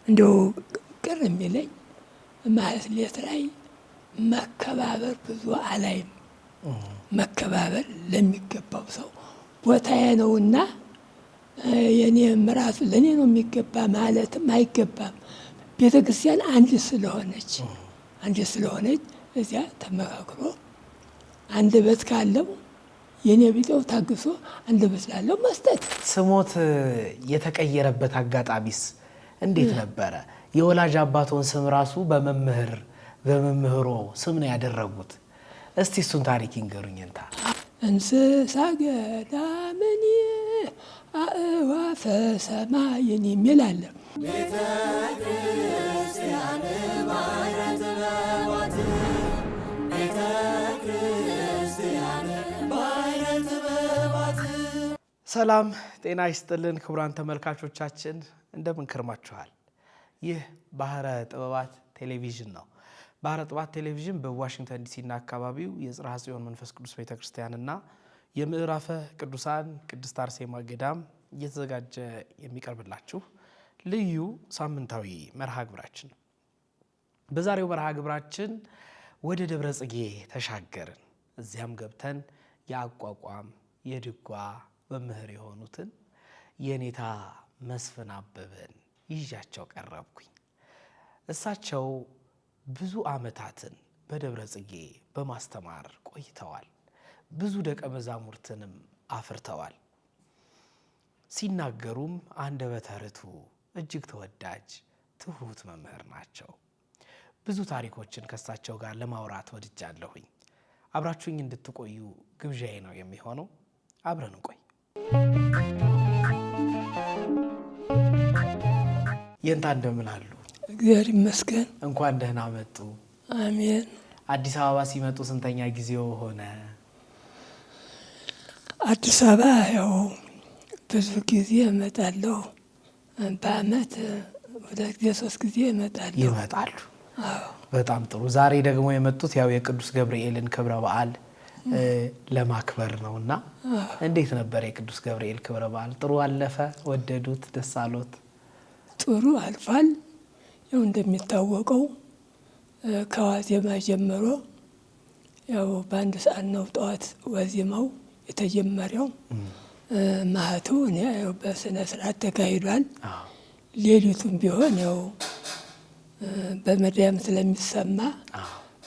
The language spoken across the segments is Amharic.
እንደው ቅር የሚለኝ ማህሌት ላይ መከባበር ብዙ አላይም። መከባበር ለሚገባው ሰው ቦታዬ ነውና የኔም ራሱ ለኔ ነው የሚገባ ማለትም አይገባም። ቤተ ክርስቲያን አንድ ስለሆነች እዚያ ተመካክሮ አንደበት ካለው የኔ ቢጤው ታግሶ አንደበት ላለው መስጠት። ስሞት የተቀየረበት አጋጣሚስ እንዴት ነበረ? የወላጅ አባቶን ስም ራሱ በመምህሮ ስም ነው ያደረጉት። እስቲ እሱን ታሪክ ይንገሩኝ። እንስሳ ገዳምን አእዋፈ ሰማይን የሚል አለ። ሰላም ጤና ይስጥልን ክቡራን ተመልካቾቻችን፣ እንደምን ከርማችኋል? ይህ ባህረ ጥበባት ቴሌቪዥን ነው። ባህረ ጥበባት ቴሌቪዥን በዋሽንግተን ዲሲና አካባቢው የጽርሐ ጽዮን መንፈስ ቅዱስ ቤተክርስቲያንና የምዕራፈ ቅዱሳን ቅድስት አርሴማ ገዳም እየተዘጋጀ የሚቀርብላችሁ ልዩ ሳምንታዊ መርሃ ግብራችን ነው። በዛሬው መርሃ ግብራችን ወደ ደብረ ጽጌ ተሻገርን። እዚያም ገብተን የአቋቋም የድጓ መምህር የሆኑትን የኔታ መስፍን አበበን ይዣቸው ቀረብኩኝ። እሳቸው ብዙ ዓመታትን በደብረ ጽጌ በማስተማር ቆይተዋል። ብዙ ደቀ መዛሙርትንም አፍርተዋል። ሲናገሩም አንደበተ ርቱዕ እጅግ ተወዳጅ ትሁት መምህር ናቸው። ብዙ ታሪኮችን ከእሳቸው ጋር ለማውራት ወድጃለሁኝ። አብራችሁኝ እንድትቆዩ ግብዣዬ ነው የሚሆነው። አብረን እንቆይ። የንታ እንደምን አሉ? እግዚአብሔር ይመስገን። እንኳን ደህና መጡ። አሜን። አዲስ አበባ ሲመጡ ስንተኛ ጊዜው ሆነ? አዲስ አበባ ያው ብዙ ጊዜ እመጣለሁ። በአመት 2 ጊዜ 3 ጊዜ እመጣለሁ። ይመጣሉ? በጣም ጥሩ። ዛሬ ደግሞ የመጡት ያው የቅዱስ ገብርኤልን ክብረ በዓል ለማክበር ነውና እንዴት ነበር የቅዱስ ገብርኤል ክብረ በዓል? ጥሩ አለፈ? ወደዱት? ደስ አሎት? ጥሩ አልፏል። ያው እንደሚታወቀው ከዋዜማ ጀምሮ ያው በአንድ ሰዓት ነው ጠዋት ዋዜማው የተጀመረው። ማህቱ ያው በስነ ስርዓት ተካሂዷል። ሌሊቱም ቢሆን ያው በመድያም ስለሚሰማ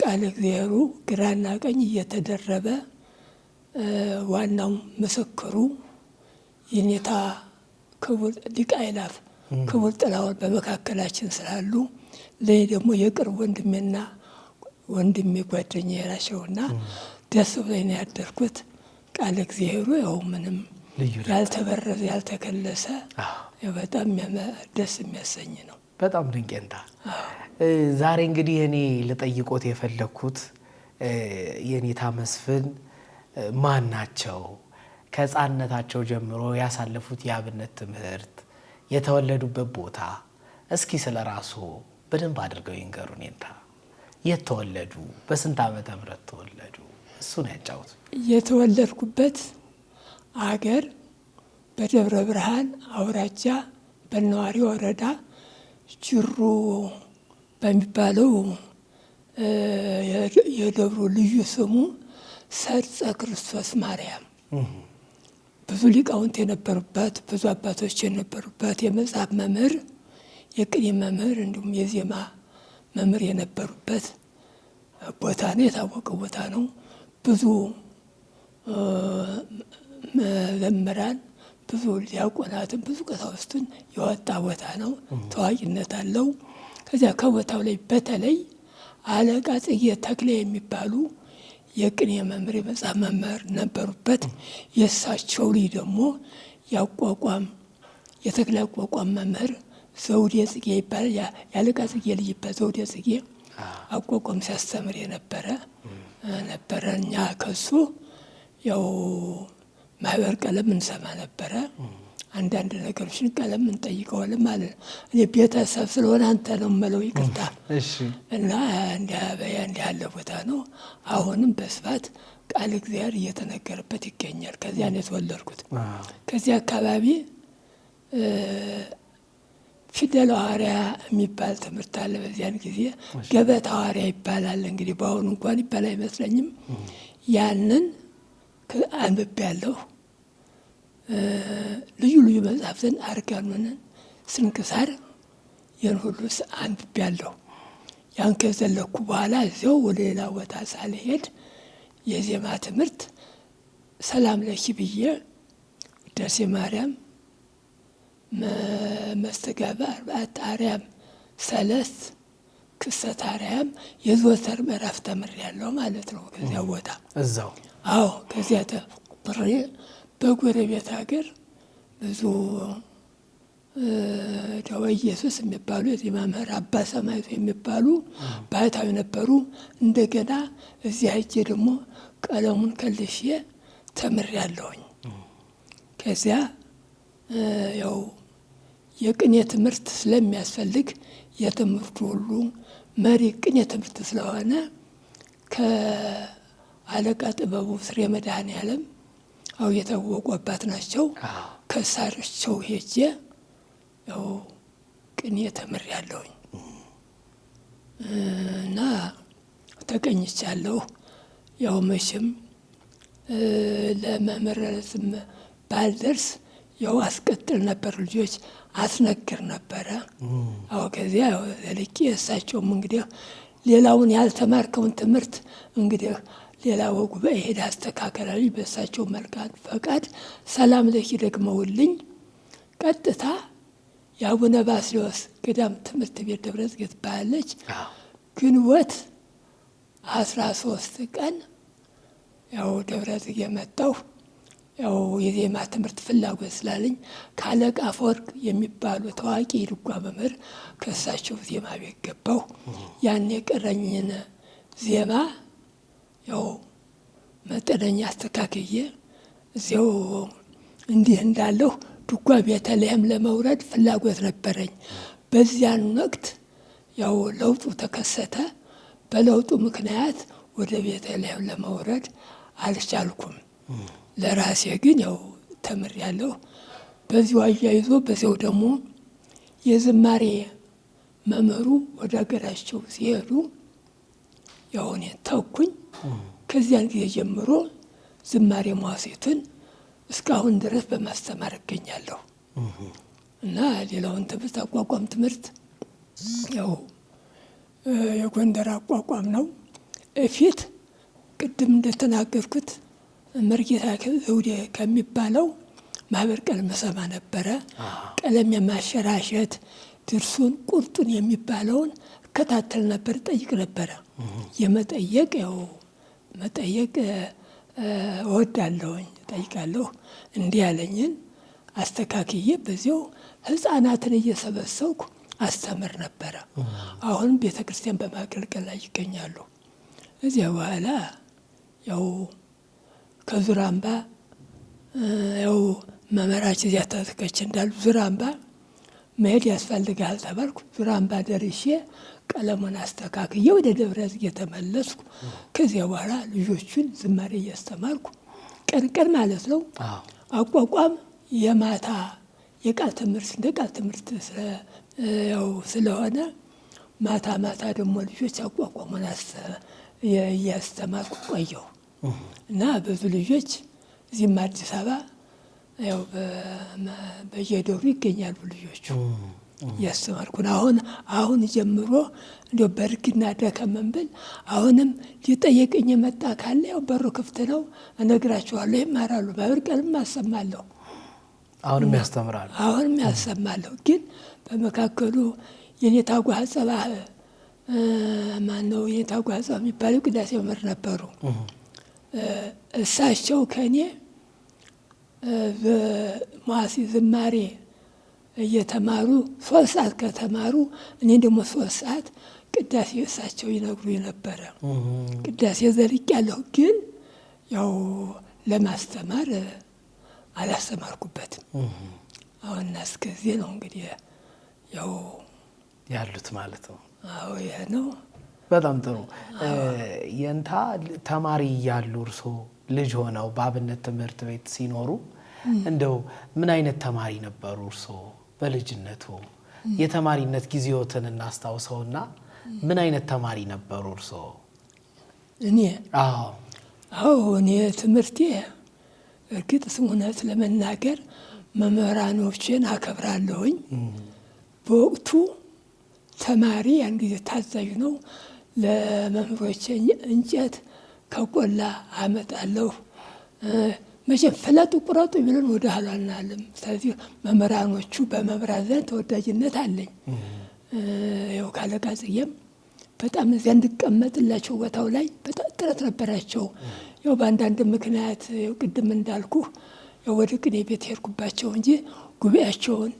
ቃለ እግዚአብሔሩ ግራና ቀኝ እየተደረበ ዋናው ምስክሩ የኔታ ክቡር ሊቀ አእላፍ ክቡር ጥላሁን በመካከላችን ስላሉ ለኔ ደግሞ የቅርብ ወንድሜ ጓደኛዬ ናቸውና ደስ ብሎኝ ነው ያደርኩት። ቃለ እግዚአብሔሩ ያው ምንም ያልተበረዘ ያልተከለሰ በጣም ደስ የሚያሰኝ ነው። በጣም ድንቄንታ። ዛሬ እንግዲህ እኔ ልጠይቆት የፈለኩት የኔታ መስፍን ማን ናቸው? ከሕፃንነታቸው ጀምሮ ያሳለፉት የአብነት ትምህርት፣ የተወለዱበት ቦታ፣ እስኪ ስለ ራሱ በደንብ አድርገው ይንገሩን። ኔታ የት ተወለዱ? በስንት ዓመተ ምህረት ተወለዱ? እሱን ያጫውቱ። የተወለድኩበት አገር በደብረ ብርሃን አውራጃ በነዋሪ ወረዳ ጅሩ በሚባለው የደብሩ ልዩ ስሙ ሰርጸ ክርስቶስ ማርያም ብዙ ሊቃውንት የነበሩበት፣ ብዙ አባቶች የነበሩበት፣ የመጽሐፍ መምህር፣ የቅኔ መምህር እንዲሁም የዜማ መምህር የነበሩበት ቦታ ነው። የታወቀ ቦታ ነው። ብዙ መዘምራን፣ ብዙ ዲያቆናትን፣ ብዙ ቀሳውስትን የወጣ ቦታ ነው። ታዋቂነት አለው። ከዚያ ከቦታው ላይ በተለይ አለቃ ጽጌ ተክሌ የሚባሉ የቅኔ መምህር የመጽሐፍ መምህር ነበሩበት። የእሳቸው ልጅ ደግሞ የተክለ አቋቋም መምህር ዘውዴ ጽጌ ይባላል። የአለቃ ጽጌ ልጅ ይባላል ዘውዴ ጽጌ አቋቋም ሲያስተምር የነበረ ነበረ። እኛ ከሱ ያው ማህበር ቀለም እንሰማ ነበረ። አንዳንድ ነገሮችን ቀለም እንጠይቀዋለን ማለት ነው። እኔ ቤተሰብ ስለሆነ አንተ ነው የምለው፣ ይቅርታ። እና እንዲህ ያለ ቦታ ነው። አሁንም በስፋት ቃል እግዚአብሔር እየተነገረበት ይገኛል። ከዚያ ነው የተወለድኩት። ከዚህ አካባቢ ፊደለ ሐዋርያ የሚባል ትምህርት አለ። በዚያን ጊዜ ገበታ ሐዋርያ ይባላል። እንግዲህ በአሁኑ እንኳን ይባል አይመስለኝም። ያንን አንብቤያለሁ። ልዩ ልዩ መጽሐፍትን አርጋኖንን፣ ስንክሳር ይህን ሁሉ አንብቤያለሁ። ያን ከዘለኩ በኋላ እዚያው ወደ ሌላ ቦታ ሳልሄድ የዜማ ትምህርት ሰላም ለኪ ብዬ ውዳሴ ማርያም፣ መስተጋብእ አርባዕተ አርያም፣ ሰለስት ክሰት አርያም የዘወትር ምዕራፍ ተምሬያለሁ ማለት ነው። ከዚያ ቦታ እዛው አዎ፣ ከዚያ ተምሬ በጎረቤት ሀገር ብዙ ደወ ኢየሱስ የሚባሉ የዜማ መምህር አባ ሰማዕቱ የሚባሉ ባህታዊ ነበሩ። እንደገና እዚያ ሄጄ ደግሞ ቀለሙን ከልሼ ተምሬያለሁኝ። ከዚያ ያው የቅኔ ትምህርት ስለሚያስፈልግ የትምህርቱ ሁሉ መሪ ቅኔ ትምህርት ስለሆነ ከአለቃ ጥበቡ ስሬ መድኃኔዓለም አው የታወቁ አባት ናቸው። ከሳቸው ሄጄ ያው ቅኔ ተምሬያለሁኝ እና ተቀኝቻለሁ። ያው መቼም ለመምህርነትም ባልደርስ ያው አስቀጥል ነበር፣ ልጆች አስነግር ነበረ። አዎ ከዚያ ልቄ እሳቸውም እንግዲህ ሌላውን ያልተማርከውን ትምህርት እንግዲህ ሌላ ጉባኤ ሄድ አስተካከላልኝ። በእሳቸው መልካም ፈቃድ ሰላም ለኪ ደግመውልኝ ቀጥታ የአቡነ ባስልዮስ ገዳም ትምህርት ቤት ደብረ ጽጌ ትባላለች። ግንቦት 13 ቀን ያው ደብረ ጽጌ መጣሁ። ያው የዜማ ትምህርት ፍላጎት ስላለኝ ከአለቃ አፈወርቅ የሚባሉ ታዋቂ ድጓ መምህር ከእሳቸው ዜማ ቤት ገባሁ። ያን የቀረኝን ዜማ ያው መጠነኛ አስተካክዬ እዚያው እንዲህ እንዳለሁ ድጓ ቤተልሔም ለመውረድ ፍላጎት ነበረኝ። በዚያን ወቅት ያው ለውጡ ተከሰተ። በለውጡ ምክንያት ወደ ቤተልሔም ለመውረድ አልቻልኩም። ለራሴ ግን ያው ተምሬያለሁ። በዚሁ አያይዞ በዚያው ደግሞ የዝማሬ መምህሩ ወደ ሀገራቸው ሲሄዱ ያው እኔ ተውኩኝ። ከዚያን ጊዜ ጀምሮ ዝማሬ መዋሥዕትን እስካሁን ድረስ በማስተማር እገኛለሁ እና ሌላውን ትምህርት አቋቋም ትምህርት ያው የጎንደር አቋቋም ነው። እፊት ቅድም እንደተናገርኩት መርጌታ ዘውዴ ከሚባለው ማህበር ቀለም ሰማ ነበረ። ቀለም የማሸራሸት ድርሱን ቁርጡን የሚባለውን እከታተል ነበር፣ ጠይቅ ነበረ። የመጠየቅ ያው መጠየቅ እወዳለሁኝ፣ ጠይቃለሁ። እንዲህ ያለኝን አስተካክዬ በዚያው ህፃናትን እየሰበሰብኩ አስተምር ነበረ። አሁንም ቤተ ክርስቲያን በማገልገል ላይ ይገኛሉ። እዚያ በኋላ ያው ከዙራምባ ያው መምህራችን እዚያ ታጥቀች እንዳሉ ዙራምባ መሄድ ያስፈልጋል ተባልኩ። ዙራምባ ደርሼ ቀለሙን አስተካክዬ ወደ ደብረ ጽጌ ተመለስኩ። ከዚያ በኋላ ልጆቹን ዝማሬ እያስተማርኩ ቀን ቀን ማለት ነው። አቋቋም የማታ የቃል ትምህርት እንደ ቃል ትምህርት ያው ስለሆነ ማታ ማታ ደግሞ ልጆች አቋቋሙን እያስተማርኩ ቆየሁ እና ብዙ ልጆች እዚህም አዲስ አበባ ያው በየደሩ ይገኛሉ ልጆቹ እያስተማርኩን። አሁን ጀምሮ እንዲያው በእርግና ደከመን ብል አሁንም ሊጠየቅኝ የመጣ ካለ ያው በሩ ክፍት ነው፣ እነግራቸዋለሁ፣ ይማራሉ። ማህበር ቀለም አሰማለሁ፣ አሁንም ያስተምራሉ፣ አሁንም ያሰማለሁ። ግን በመካከሉ የኔታ ጓጸባህ ማነው የኔታ ጓጸባህ የሚባለው ቅዳሴ መምህር ነበሩ። እሳቸው ከእኔ በመዋሥዕ ዝማሬ እየተማሩ 3 ሰዓት ከተማሩ እኔ ደግሞ 3 ሰዓት ቅዳሴ እሳቸው ይነግሩ ነበረ። ቅዳሴ ዘልቄያለሁ፣ ግን ያው ለማስተማር አላስተማርኩበትም። አሁን እስከዚህ ነው እንግዲህ ያው ያሉት ማለት ነው። አዎ ይሄ ነው። በጣም ጥሩ። የእንታ ተማሪ እያሉ እርሶ ልጅ ሆነው በአብነት ትምህርት ቤት ሲኖሩ እንደው ምን አይነት ተማሪ ነበሩ እርሶ በልጅነቱ? የተማሪነት ጊዜዎትን እናስታውሰውና ምን አይነት ተማሪ ነበሩ እርስዎ? እኔ እኔ ትምህርቴ እርግጥ እውነት ለመናገር መምህራኖችን አከብራለሁኝ። በወቅቱ ተማሪ ያን ጊዜ ታዛዥ ነው። ለመምህሮቼ እንጨት ከቆላ አመጣለሁ። መቼም ፍለጡ ቁረጡ ብለን ወደ ኋላ አንልም። ስለዚህ መምህራኖቹ በመምህራን ዘንድ ተወዳጅነት አለኝ። ያው ካለቃ ጽጌም በጣም እዚያ እንድቀመጥላቸው ቦታው ላይ በጣም ጥረት ነበራቸው። ያው በአንዳንድ ምክንያት ቅድም እንዳልኩ ያው ወደ ቅኔ ቤት ሄድኩባቸው እንጂ ጉባኤያቸውን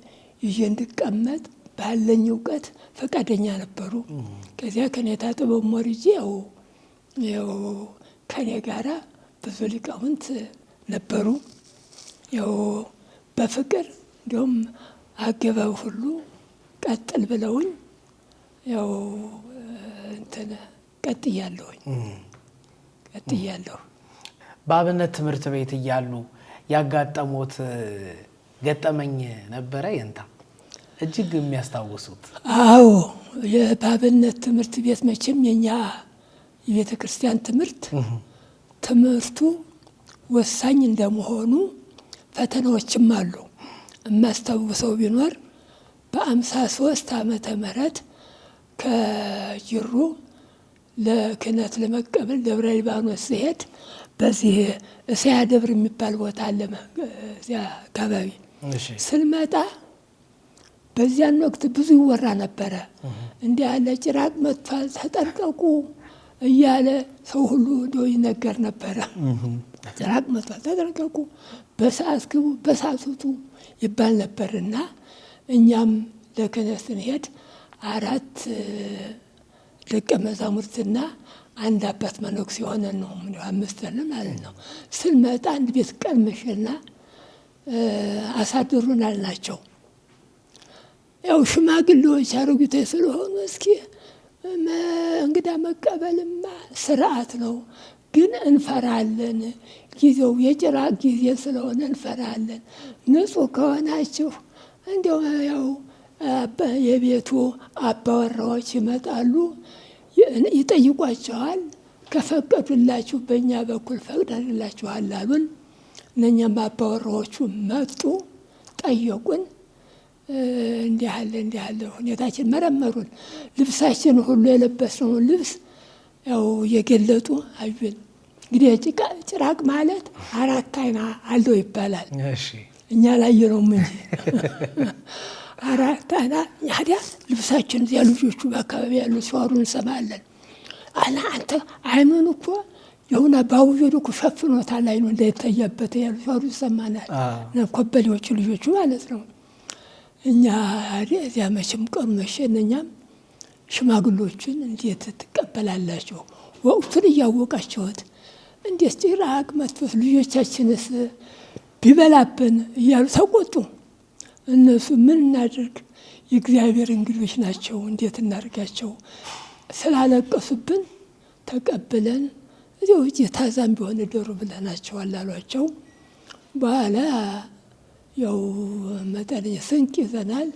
ይዤ እንድቀመጥ ባለኝ እውቀት ፈቃደኛ ነበሩ። ከዚያ ከኔታ ጥበብ ሞርጄ ያው ከኔ ጋራ ብዙ ሊቃውንት ነበሩ። ያው በፍቅር እንዲሁም አገባብ ሁሉ ቀጥል ብለውኝ ያው ቀጥያለሁኝ። በአብነት ትምህርት ቤት እያሉ ያጋጠሙት ገጠመኝ ነበረ የንታ እጅግ የሚያስታውሱት? አዎ የባብነት ትምህርት ቤት መቼም የኛ የቤተ ክርስቲያን ትምህርቱ ወሳኝ እንደመሆኑ ፈተናዎችም አሉ። የማስታውሰው ቢኖር በ53 ዓመተ ምህረት ከጅሩ ለክህነት ለመቀበል ደብረ ሊባኖስ ሲሄድ በዚህ እስያ ደብር የሚባል ቦታ አለ እዚያ አካባቢ ስልመጣ በዚያን ወቅት ብዙ ይወራ ነበረ። እንዲህ ያለ ጭራቅ መጥቷል ተጠንቀቁ እያለ ሰው ሁሉ እንደው ይነገር ነበረ። ጭራቅ መጥቷል ተጠንቀቁ፣ በሰዓት ግቡ፣ በሰዓት ውጡ ይባል ነበርና እኛም ለክህነት ስንሄድ 4 ደቀ መዛሙርትና አንድ አባት መነኩሴ የሆነን ነው 5 ነን ማለት ነው። ስንመጣ አንድ ቤት ቀልመሽና አሳድሩን አልናቸው። ያው ሽማግሌዎች አሮጊት ስለሆኑ እስኪ እንግዳ መቀበልማ ስርዓት ነው፣ ግን እንፈራለን። ጊዜው የጭራቅ ጊዜ ስለሆነ እንፈራለን። ንጹሕ ከሆናችሁ እንዲያው ያው የቤቱ አባወራዎች ይመጣሉ፣ ይጠይቋቸዋል። ከፈቀዱላችሁ በእኛ በኩል ፈቅደንላችኋል አሉን። እነኛም አባወራዎቹ መጡ፣ ጠየቁን። እንዲህ ያለ ሁኔታችን መረመሩን። ልብሳችን ሁሉ የለበስነውን ልብስ ያው የገለጡ አዩን። እንግዲህ ጭራቅ ማለት 4 አይና አለው ይባላል። እኛ አላየነውም እንጂ 4 አይና ያዲያ ልብሳችን እዚያ ልጆቹ በአካባቢ ያሉ ሲዋሩ እንሰማለን። አንተ አይኑን እኮ የሆነ ባውጆ እኮ ሸፍኖታል፣ አይኑ እንዳይታያበት ያሉ ሲዋሩ ይሰማናል። ኮበሌዎቹ ልጆቹ ማለት ነው። እኛ እዚያ መቼም ቀኑ መሸ። እኛም ሽማግሎቹን እንዴት ትቀበላላችሁ? ወቅቱን እያወቃችሁት እንዴት ጭራቅ መጥቶት ልጆቻችንስ ቢበላብን እያሉ ተቆጡ። እነሱ ምን እናድርግ? የእግዚአብሔር እንግዶች ናቸው፣ እንዴት እናድርጋቸው? ስላለቀሱብን ተቀብለን እዚያ ውጭ ታዛም ቢሆን ደሩ ብለናቸዋል አሏቸው። በኋላ ያው መጠነኛ ስንቅ ይዘናል።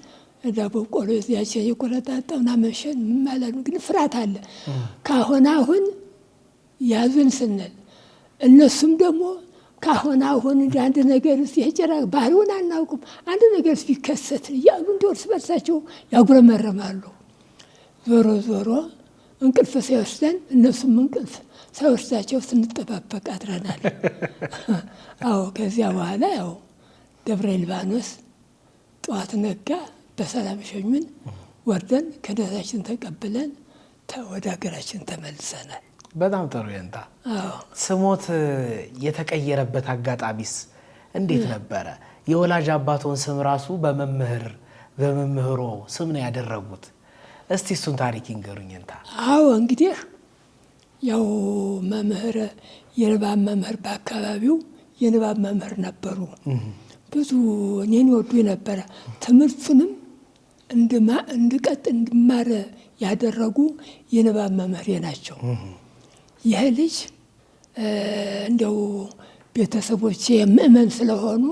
ዳቦ ቆሎ እዚያችን የቆረጣጠምና መሸን ማለት ግን ፍርሃት አለ። አሁን ያዙን ስንል እነሱም ደግሞ አሁን እንደ አንድ ነገር የጭራቅ ባህሪውን አናውቁም፣ አንድ ነገር ቢከሰት እያሉ እንደ እርስ በርሳቸው ያጉረመረማሉ። ዞሮ እንቅልፍ ሳይወስደን እነሱም እንቅልፍ ሳይወስዳቸው ስንጠባበቅ አድረናል። ከዚያ በኋላ ያው ደብረ ሊባኖስ ጠዋት ነጋ፣ በሰላም ሸኙን። ወርደን ክህነታችን ተቀብለን ወደ ሀገራችን ተመልሰናል። በጣም ጥሩ የንታ። ስሞት የተቀየረበት አጋጣሚስ እንዴት ነበረ? የወላጅ አባቶን ስም ራሱ በመምህሮ ስም ነው ያደረጉት። እስቲ እሱን ታሪክ ይንገሩኝ የንታ። እንግዲህ ያው የንባብ መምህር በአካባቢው የንባብ መምህር ነበሩ። ብዙ እኔን ይወዱ ነበረ። ትምህርቱንም እንድማር ያደረጉ የንባብ መምህሬ ናቸው። ይህ ልጅ እንዲያው ቤተሰቦቼ ምእመን ስለሆኑ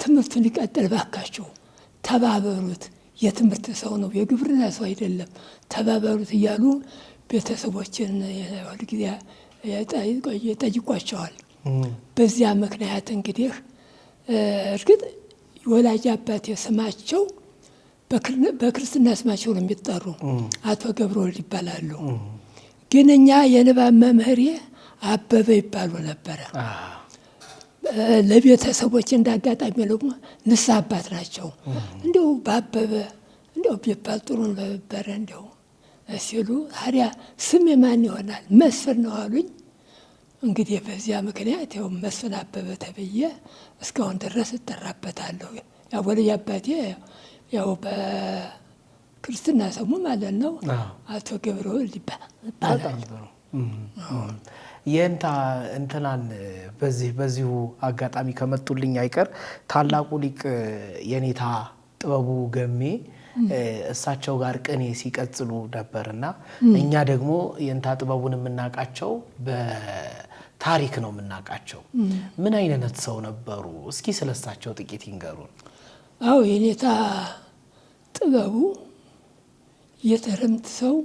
ትምህርቱን ሊቀጥል ባካችሁ ተባበሩት፣ የትምህርት ሰው ነው፣ የግብርና ሰው አይደለም፣ ተባበሩት እያሉ ቤተሰቦችን ሁልጊዜ ጠይቋቸዋል። በዚያ ምክንያት እንግዲህ እርግጥ የወላጅ አባቴ ስማቸው በክርስትና ስማቸው ነው የሚጠሩ፣ አቶ ገብረወልድ ይባላሉ። ግን እኛ የንባብ መምህሬ አበበ ይባሉ ነበረ። ለቤተሰቦች እንዳጋጣሚ ደግሞ ንስሐ አባት ናቸው። እንዲያው በአበበ እንዲያው ቢባል ጥሩ ነበረ እንዲያው ሲሉ ታዲያ ስም የማን ይሆናል? መስፍን ነው አሉኝ። እንግዲህ በዚያ ምክንያት ያው መስፍን አበበ ተብዬ እስካሁን ድረስ እጠራበታለሁ። ያው ወላጅ አባቴ ያው በክርስትና ስሙ ማለት ነው አቶ ገብረወልድ ይባላል። እንትናን በዚሁ አጋጣሚ ከመጡልኝ አይቀር ታላቁ ሊቅ የኔታ ጥበቡ ገሜ እሳቸው ጋር ቅኔ ሲቀጽሉ ነበርና እኛ ደግሞ የኔታ ጥበቡን የምናውቃቸው በታሪክ ነው የምናውቃቸው። ምን አይነት ሰው ነበሩ? እስኪ ስለሳቸው ጥቂት ይንገሩን። አዎ የኔታ ጥበቡ የተረምት ሰው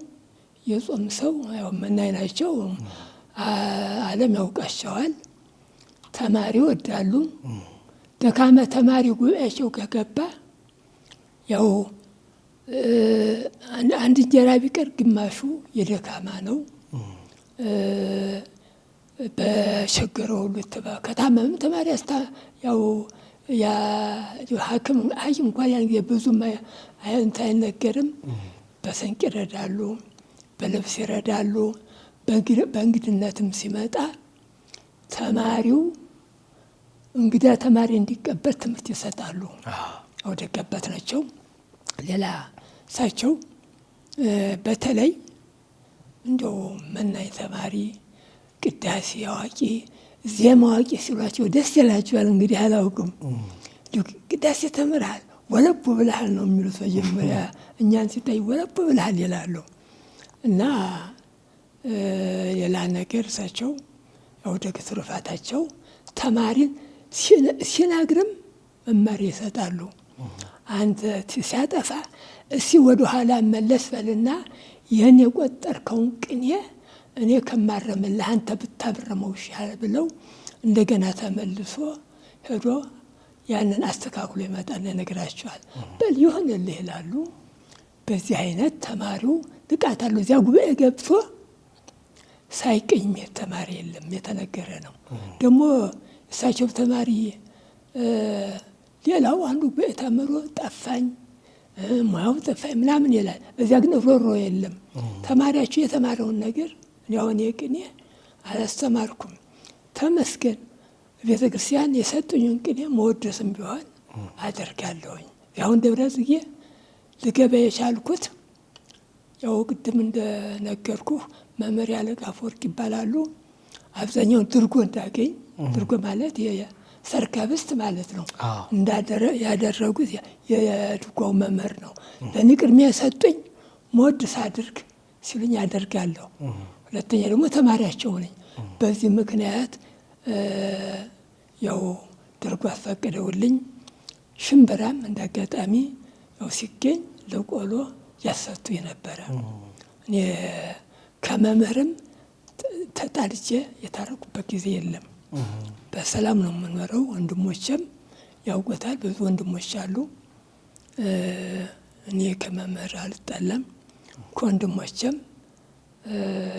የጾም ሰው ያው መናይ ናቸው። ዓለም ያውቃቸዋል። ተማሪ ወዳሉ ደካማ ተማሪ ጉባኤያቸው ከገባ ያው አንድ እንጀራ ቢቀር ግማሹ የደካማ ነው። በቸገረው ሁሉ ከታመመም ተማሪ ያው ሐኪም እንኳን ያን ጊዜ ብዙም አይነገርም። በስንቅ ይረዳሉ፣ በልብስ ይረዳሉ። በእንግድነትም ሲመጣ ተማሪው እንግዳ ተማሪ እንዲቀበል ትምህርት ይሰጣሉ። ወደ ገበት ናቸው። ሌላ እሳቸው በተለይ እንደው መናኝ ተማሪ፣ ቅዳሴ አዋቂ፣ ዜማ አዋቂ ሲሏቸው ደስ ይላቸዋል። እንግዲህ አላውቅም። ቅዳሴ ተምርሃል፣ ወለቡ ብልሃል ነው የሚሉት መጀመሪያ። እኛን ሲታይ ወለቡ ብልሃል ይላሉ። እና ሌላ ነገር እሳቸው ያው ደግ ትሩፋታቸው ተማሪን ሲናግርም መመሪያ ይሰጣሉ። አንተ ሲያጠፋ እስኪ ወደ ኋላ መለስ በልና ይህን የቆጠርከውን ቅኔ እኔ ከማረምልህ አንተ ብታብረመው ይሻላል ብለው እንደገና ተመልሶ ሄዶ ያንን አስተካክሎ ይመጣል፣ ይነግራቸዋል። በል ይሁንልህ ይላሉ። በዚህ አይነት ተማሪው ንቃት አለው። እዚያ ጉባኤ ገብቶ ሳይቀኝ የሚሄድ ተማሪ የለም፣ የተነገረ ነው። ደግሞ እሳቸው ተማሪ ሌላው አንዱ ጉባኤ ተምሮ ጠፋኝ፣ ሙያው ጠፋኝ ምናምን ይላል። እዚያ ግን ሮሮ የለም። ተማሪያቸው የተማረውን ነገር እኔ አሁን የቅኔ አላስተማርኩም፣ ተመስገን ቤተ ክርስቲያን የሰጡኝን ቅኔ መወደስም ቢሆን አደርጋለሁኝ። አሁን ደብረ ጽጌ ልገባ የቻልኩት ያው ቅድም እንደነገርኩ መምህር አለቃ አፈወርቅ ይባላሉ። አብዛኛውን ድርጎ እንዳገኝ፣ ድርጎ ማለት ሰርከብስት ማለት ነው፣ ያደረጉት የድጓው መምህር ነው። ለእኔ ቅድሚያ የሰጡኝ መወድስ አድርግ ሲሉኝ አደርጋለሁ። ሁለተኛ ደግሞ ተማሪያቸው ነኝ። በዚህ ምክንያት ያው ድርጎ አስፈቅደውልኝ ሽምብራም እንዳጋጣሚ ያው ሲገኝ ለቆሎ ያሰጡ የነበረ። እኔ ከመምህርም ተጣልቼ የታረቁበት ጊዜ የለም። በሰላም ነው የምኖረው። ወንድሞቼም ያውቁታል፣ ብዙ ወንድሞች አሉ። እኔ ከመምህር አልጣላም፣ ከወንድሞቼም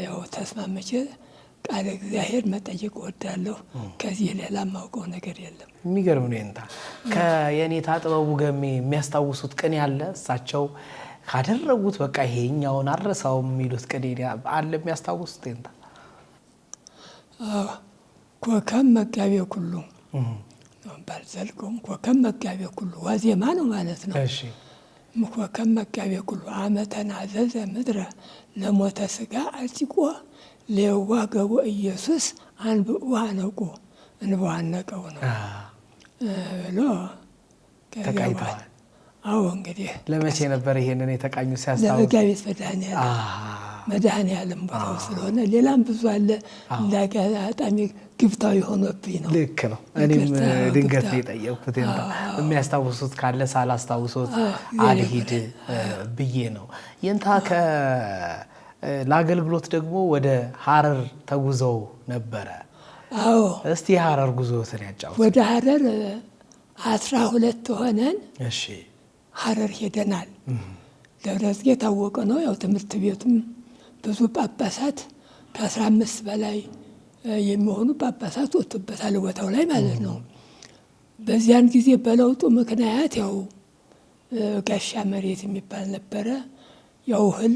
ያው ተስማመቼ ቃለ እግዚአብሔር መጠየቅ እወዳለሁ። ከዚህ ሌላ የማውቀው ነገር የለም። የሚገርም ነው። የኔታ ከየኔታ ጥበቡ ገሜ የሚያስታውሱት ቅኔ አለ? እሳቸው ካደረጉት በቃ ይሄኛውን አረሳውም የሚሉት ቅኔ አለ የሚያስታውሱት? የኔታ ኮከብ መጋቤ ኩሉ ባልዘልቀውም ኮከብ መጋቤ ኩሉ ዋዜማ ነው ማለት ነው። ኮከብ መጋቤ ኩሉ አመተናዘዘ ምድረ ለሞተ ስጋ አልጢቆ ለየዋ ገቦ ኢየሱስ አንብኡ አነቁ እንበው አነቀው ነው ብሎ ተቃይተዋል። አዎ እንግዲህ ለመቼ ነበር ይሄንን የተቃኙ? ሲያስታውሱ ለመጋቢት መድኃኔዓለም መድኃኔዓለም ቦታው ስለሆነ ሌላም ብዙ አለ። እንዳጋጣሚ ግብታዊ ሆኖብኝ ነው። ልክ ነው። እኔም ድንገት የጠየቅኩት የሚያስታውሱት ካለ ሳላስታውሶት አልሂድ ብዬ ነው። የንታ ለአገልግሎት ደግሞ ወደ ሐረር ተጉዘው ነበረ። አዎ፣ እስቲ ሐረር ጉዞትን ያጫውቱ። ወደ ሐረር 12 ሆነን እሺ፣ ሐረር ሄደናል። ደብረጽጌ የታወቀ ነው። ያው ትምህርት ቤቱም ብዙ ጳጳሳት ከ15 በላይ የሚሆኑ ጳጳሳት ወጥቶበታል ቦታው ላይ ማለት ነው። በዚያን ጊዜ በለውጡ ምክንያት ያው ጋሻ መሬት የሚባል ነበረ። ያው እህል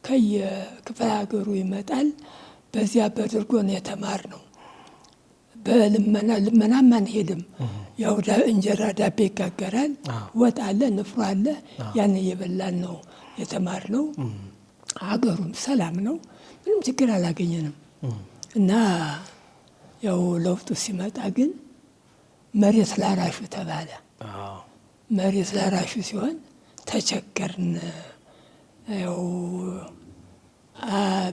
ከየክፍለ ሀገሩ ይመጣል። በዚያ በድርጎ ነው የተማርነው። ልመናም አንሄድም። ያው እንጀራ ዳቤ ይጋገራል፣ ወጥ አለ፣ ንፍሮ አለ። ያን እየበላን ነው የተማርነው። ሀገሩም ሰላም ነው፣ ምንም ችግር አላገኘንም። እና ያው ለውጡ ሲመጣ ግን መሬት ላራሹ ተባለ። መሬት ላራሹ ሲሆን ተቸገርን። ያው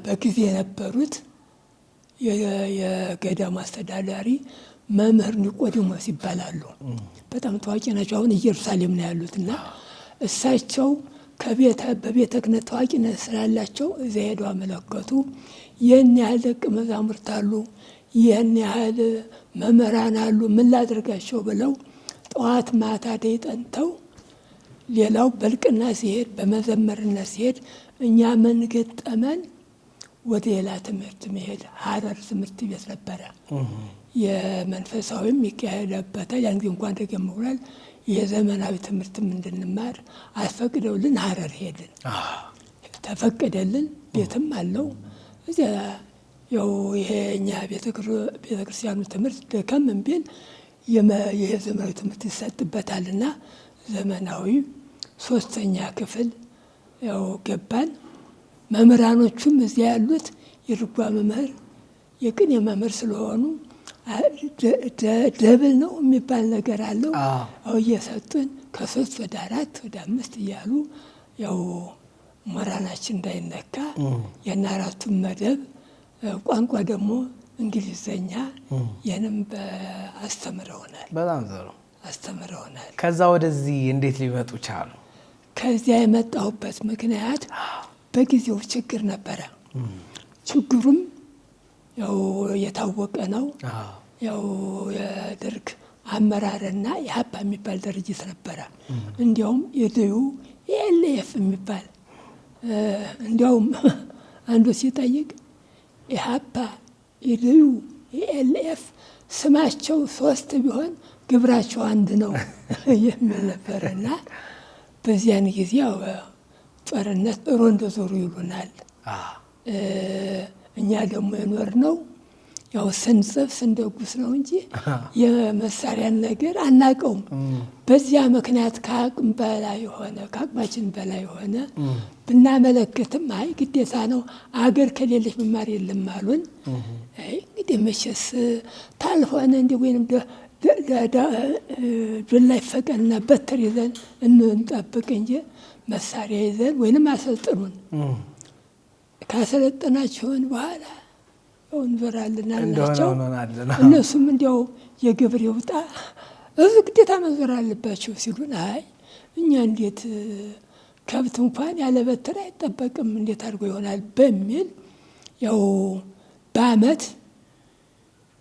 በጊዜ የነበሩት የገዳሙ አስተዳዳሪ መምህር ኒቆዲሞስ ይባላሉ። በጣም ታዋቂ ናቸው። አሁን ኢየሩሳሌም ነው ያሉት። እና እሳቸው በቤተ ክህነት ታዋቂነት ስላላቸው እዚያ ሄደው አመለከቱ። ይህን ያህል ደቀ መዛሙርት አሉ፣ ይህን ያህል መምህራን አሉ፣ ምን ላድርጋቸው ብለው ጠዋት ማታ ደይ ጠንተው፣ ሌላው በልቅና ሲሄድ በመዘመርነት ሲሄድ፣ እኛ ምን ገጠመን? ወደ ሌላ ትምህርት መሄድ። ሐረር ትምህርት ቤት ነበረ፣ የመንፈሳዊም ይካሄድበታል። ያን ጊዜ እንኳን ደገም ብሏል። የዘመናዊ ትምህርትም እንድንማር አስፈቅደውልን ሐረር ሄድን። ተፈቀደልን። ቤትም አለው እዚያ። ያው ይሄ እኛ ቤተክርስቲያኑ ትምህርት ደከም ቢል ይሄ ዘመናዊ ትምህርት ይሰጥበታልና ዘመናዊ 3ኛ ክፍል ያው ገባን። መምህራኖቹም እዚያ ያሉት የድጓ መምህር የቅኔ መምህር ስለሆኑ ደብል ነው የሚባል ነገር አለው። ያው እየሰጡን ከ3 ወደ 4 ወደ 5 እያሉ ያው ሞራላችን እንዳይነካ የና 4ቱን መደብ ቋንቋ ደግሞ እንግሊዘኛ የንም አስተምረውናል። በጣም ጥሩ አስተምረውናል። ከዛ ወደዚህ እንዴት ሊመጡ ቻሉ? ከዚያ የመጣሁበት ምክንያት በጊዜው ችግር ነበረ። ችግሩም ያው የታወቀ ነው። ያው የደርግ አመራርና የሀፓ የሚባል ድርጅት ነበረ። እንዲያውም የድዩ የኤልኤፍ የሚባል እንዲያውም አንዱ ሲጠይቅ የሀፓ የድዩ የኤልኤፍ ስማቸው 3 ቢሆን ግብራቸው አንድ ነው የሚል ነበረና በዚያን ጊዜ ያው ጦርነት ሮንዶ ዞሩ ይሉናል። እኛ ደግሞ የኖርነው ያው ስንጽፍ ስንደጉስ ነው እንጂ የመሳሪያን ነገር አናውቀውም። በዚያ ምክንያት ከአቅማችን በላይ ሆነ። ብናመለክትም አይ ግዴታ ነው አገር ከሌለች መማር የለም አሉን። እንግዲህ መቼስ ታልሆነ እንዲህ ወይም ዱላ ይፈቀንና በትር ይዘን እንጠብቅ እንጂ መሳሪያ ይዘን ወይንም አሰልጥኑን፣ ካሰለጠናችሁን በኋላ እንዞራለን አልናቸው። እነሱም እንዲያው የግብር ይውጣ እዙ ግዴታ መዞር አለባቸው ሲሉን፣ አይ እኛ እንዴት ከብት እንኳን ያለ በትር አይጠበቅም እንዴት አድርጎ ይሆናል በሚል ያው በአመት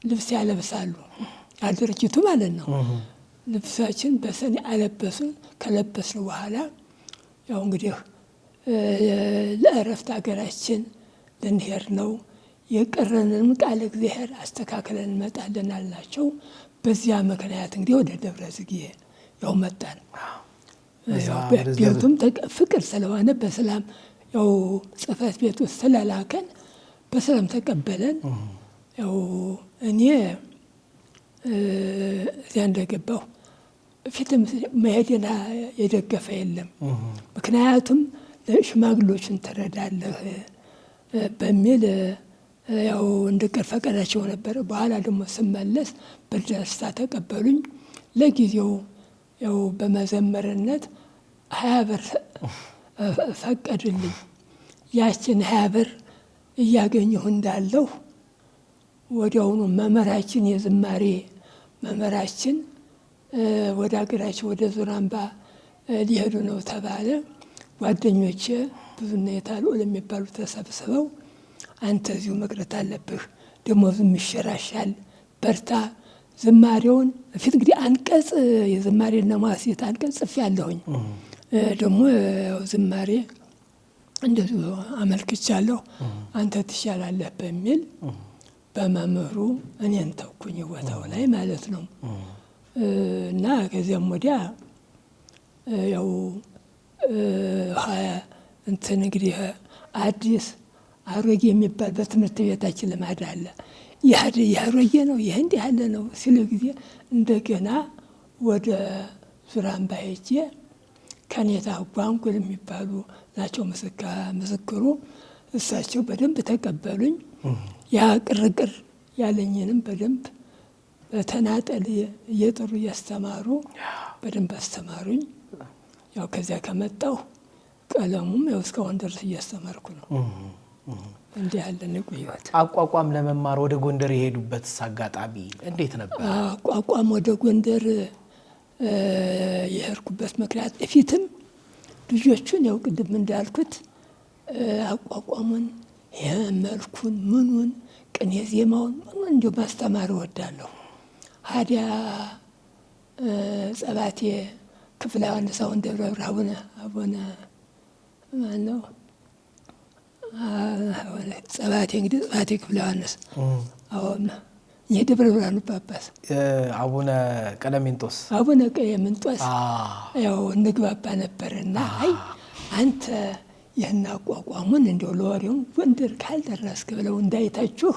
ልብስ ያለብሳሉ ድርጅቱ ማለት ነው። ልብሳችን በሰኔ አለበሱን። ከለበስን በኋላ ያው እንግዲህ ለእረፍት ሀገራችን ልንሄድ ነው፣ የቀረንንም ቃለ እግዚአብሔር አስተካክለን እንመጣለን አልናቸው። በዚያ ምክንያት እንግዲህ ወደ ደብረጽጌ ያው መጣን። ቤቱም ፍቅር ስለሆነ በሰላም ያው ጽሕፈት ቤት ውስጥ ስለላከን በሰላም ተቀበለን። ያው እኔ እዚያ እንደገባሁ ፊትም መሄድና የደገፈ የለም። ምክንያቱም ሽማግሎችን ትረዳለህ በሚል ያው እንድቀር ፈቀዳቸው ነበረ። በኋላ ደግሞ ስመለስ በደስታ ተቀበሉኝ። ለጊዜው ያው በመዘመርነት 20 ብር ፈቀዱልኝ። ያችን 20 ብር እያገኘሁ እንዳለሁ ወዲያውኑ መምህራችን የዝማሬ መምህራችን ወደ አገራቸው ወደ ዙራምባ ሊሄዱ ነው ተባለ። ጓደኞቼ ብዙና የታልኦል የሚባሉ ተሰብስበው አንተ እዚሁ መቅረት አለብህ፣ ደሞዙም ይሸራሻል፣ በርታ፣ ዝማሬውን ፊት እንግዲህ አንቀጽ የዝማሬና መዋሥዕት አንቀጽ ጽፌያለሁኝ። ደግሞ ዝማሬ እንደዚሁ አመልክቻለሁ። አንተ ትሻላለህ በሚል በመምህሩ እኔን ተኩኝ ቦታው ላይ ማለት ነው። እና ከዚያም ወዲያ ያው እንትን እንግዲህ አዲስ አሮጌ የሚባል በትምህርት ቤታችን ልማድ አለ። ይህ አሮጌ ነው፣ ይህ እንዲህ ያለ ነው ሲሉ ጊዜ እንደገና ወደ ዙራምባ ሄጄ ከኔታ ጓንጉል የሚባሉ ናቸው ምስክሩ። እሳቸው በደንብ ተቀበሉኝ። ያ ቅርቅር ያለኝንም በደንብ በተናጠል እየጠሩ እያስተማሩ በደንብ አስተማሩኝ። ያው ከዚያ ከመጣሁ ቀለሙም ያው እስካሁን ድረስ እያስተማርኩ ነው። እንዲህ ያለ ንቁየት አቋቋም ለመማር ወደ ጎንደር የሄዱበት አጋጣሚ እንዴት ነበር? አቋቋም ወደ ጎንደር የሄድኩበት ምክንያት እፊትም ልጆቹን ያው ቅድም እንዳልኩት አቋቋሙን መልኩን ምኑን ቅኔ ዜማውን ምኑን እንዲሁ ማስተማር እወዳለሁ። ሀዲያ ጸባቴ ክፍለ ዮሐንስ አሁን ደብረ ብርሃን አቡነ ማነው ጸባቴ እንግዲህ ጸባቴ ክፍለ ዮሐንስ አሁን የደብረ ብርሃኑ ጳጳስ አቡነ ቀለሜንጦስ ያው እንግባባ ነበርና አይ አንተ ይህን አቋቋሙን እንደው ለወሬውን ጎንደር ካልደረስክ ብለው እንዳይታችሁ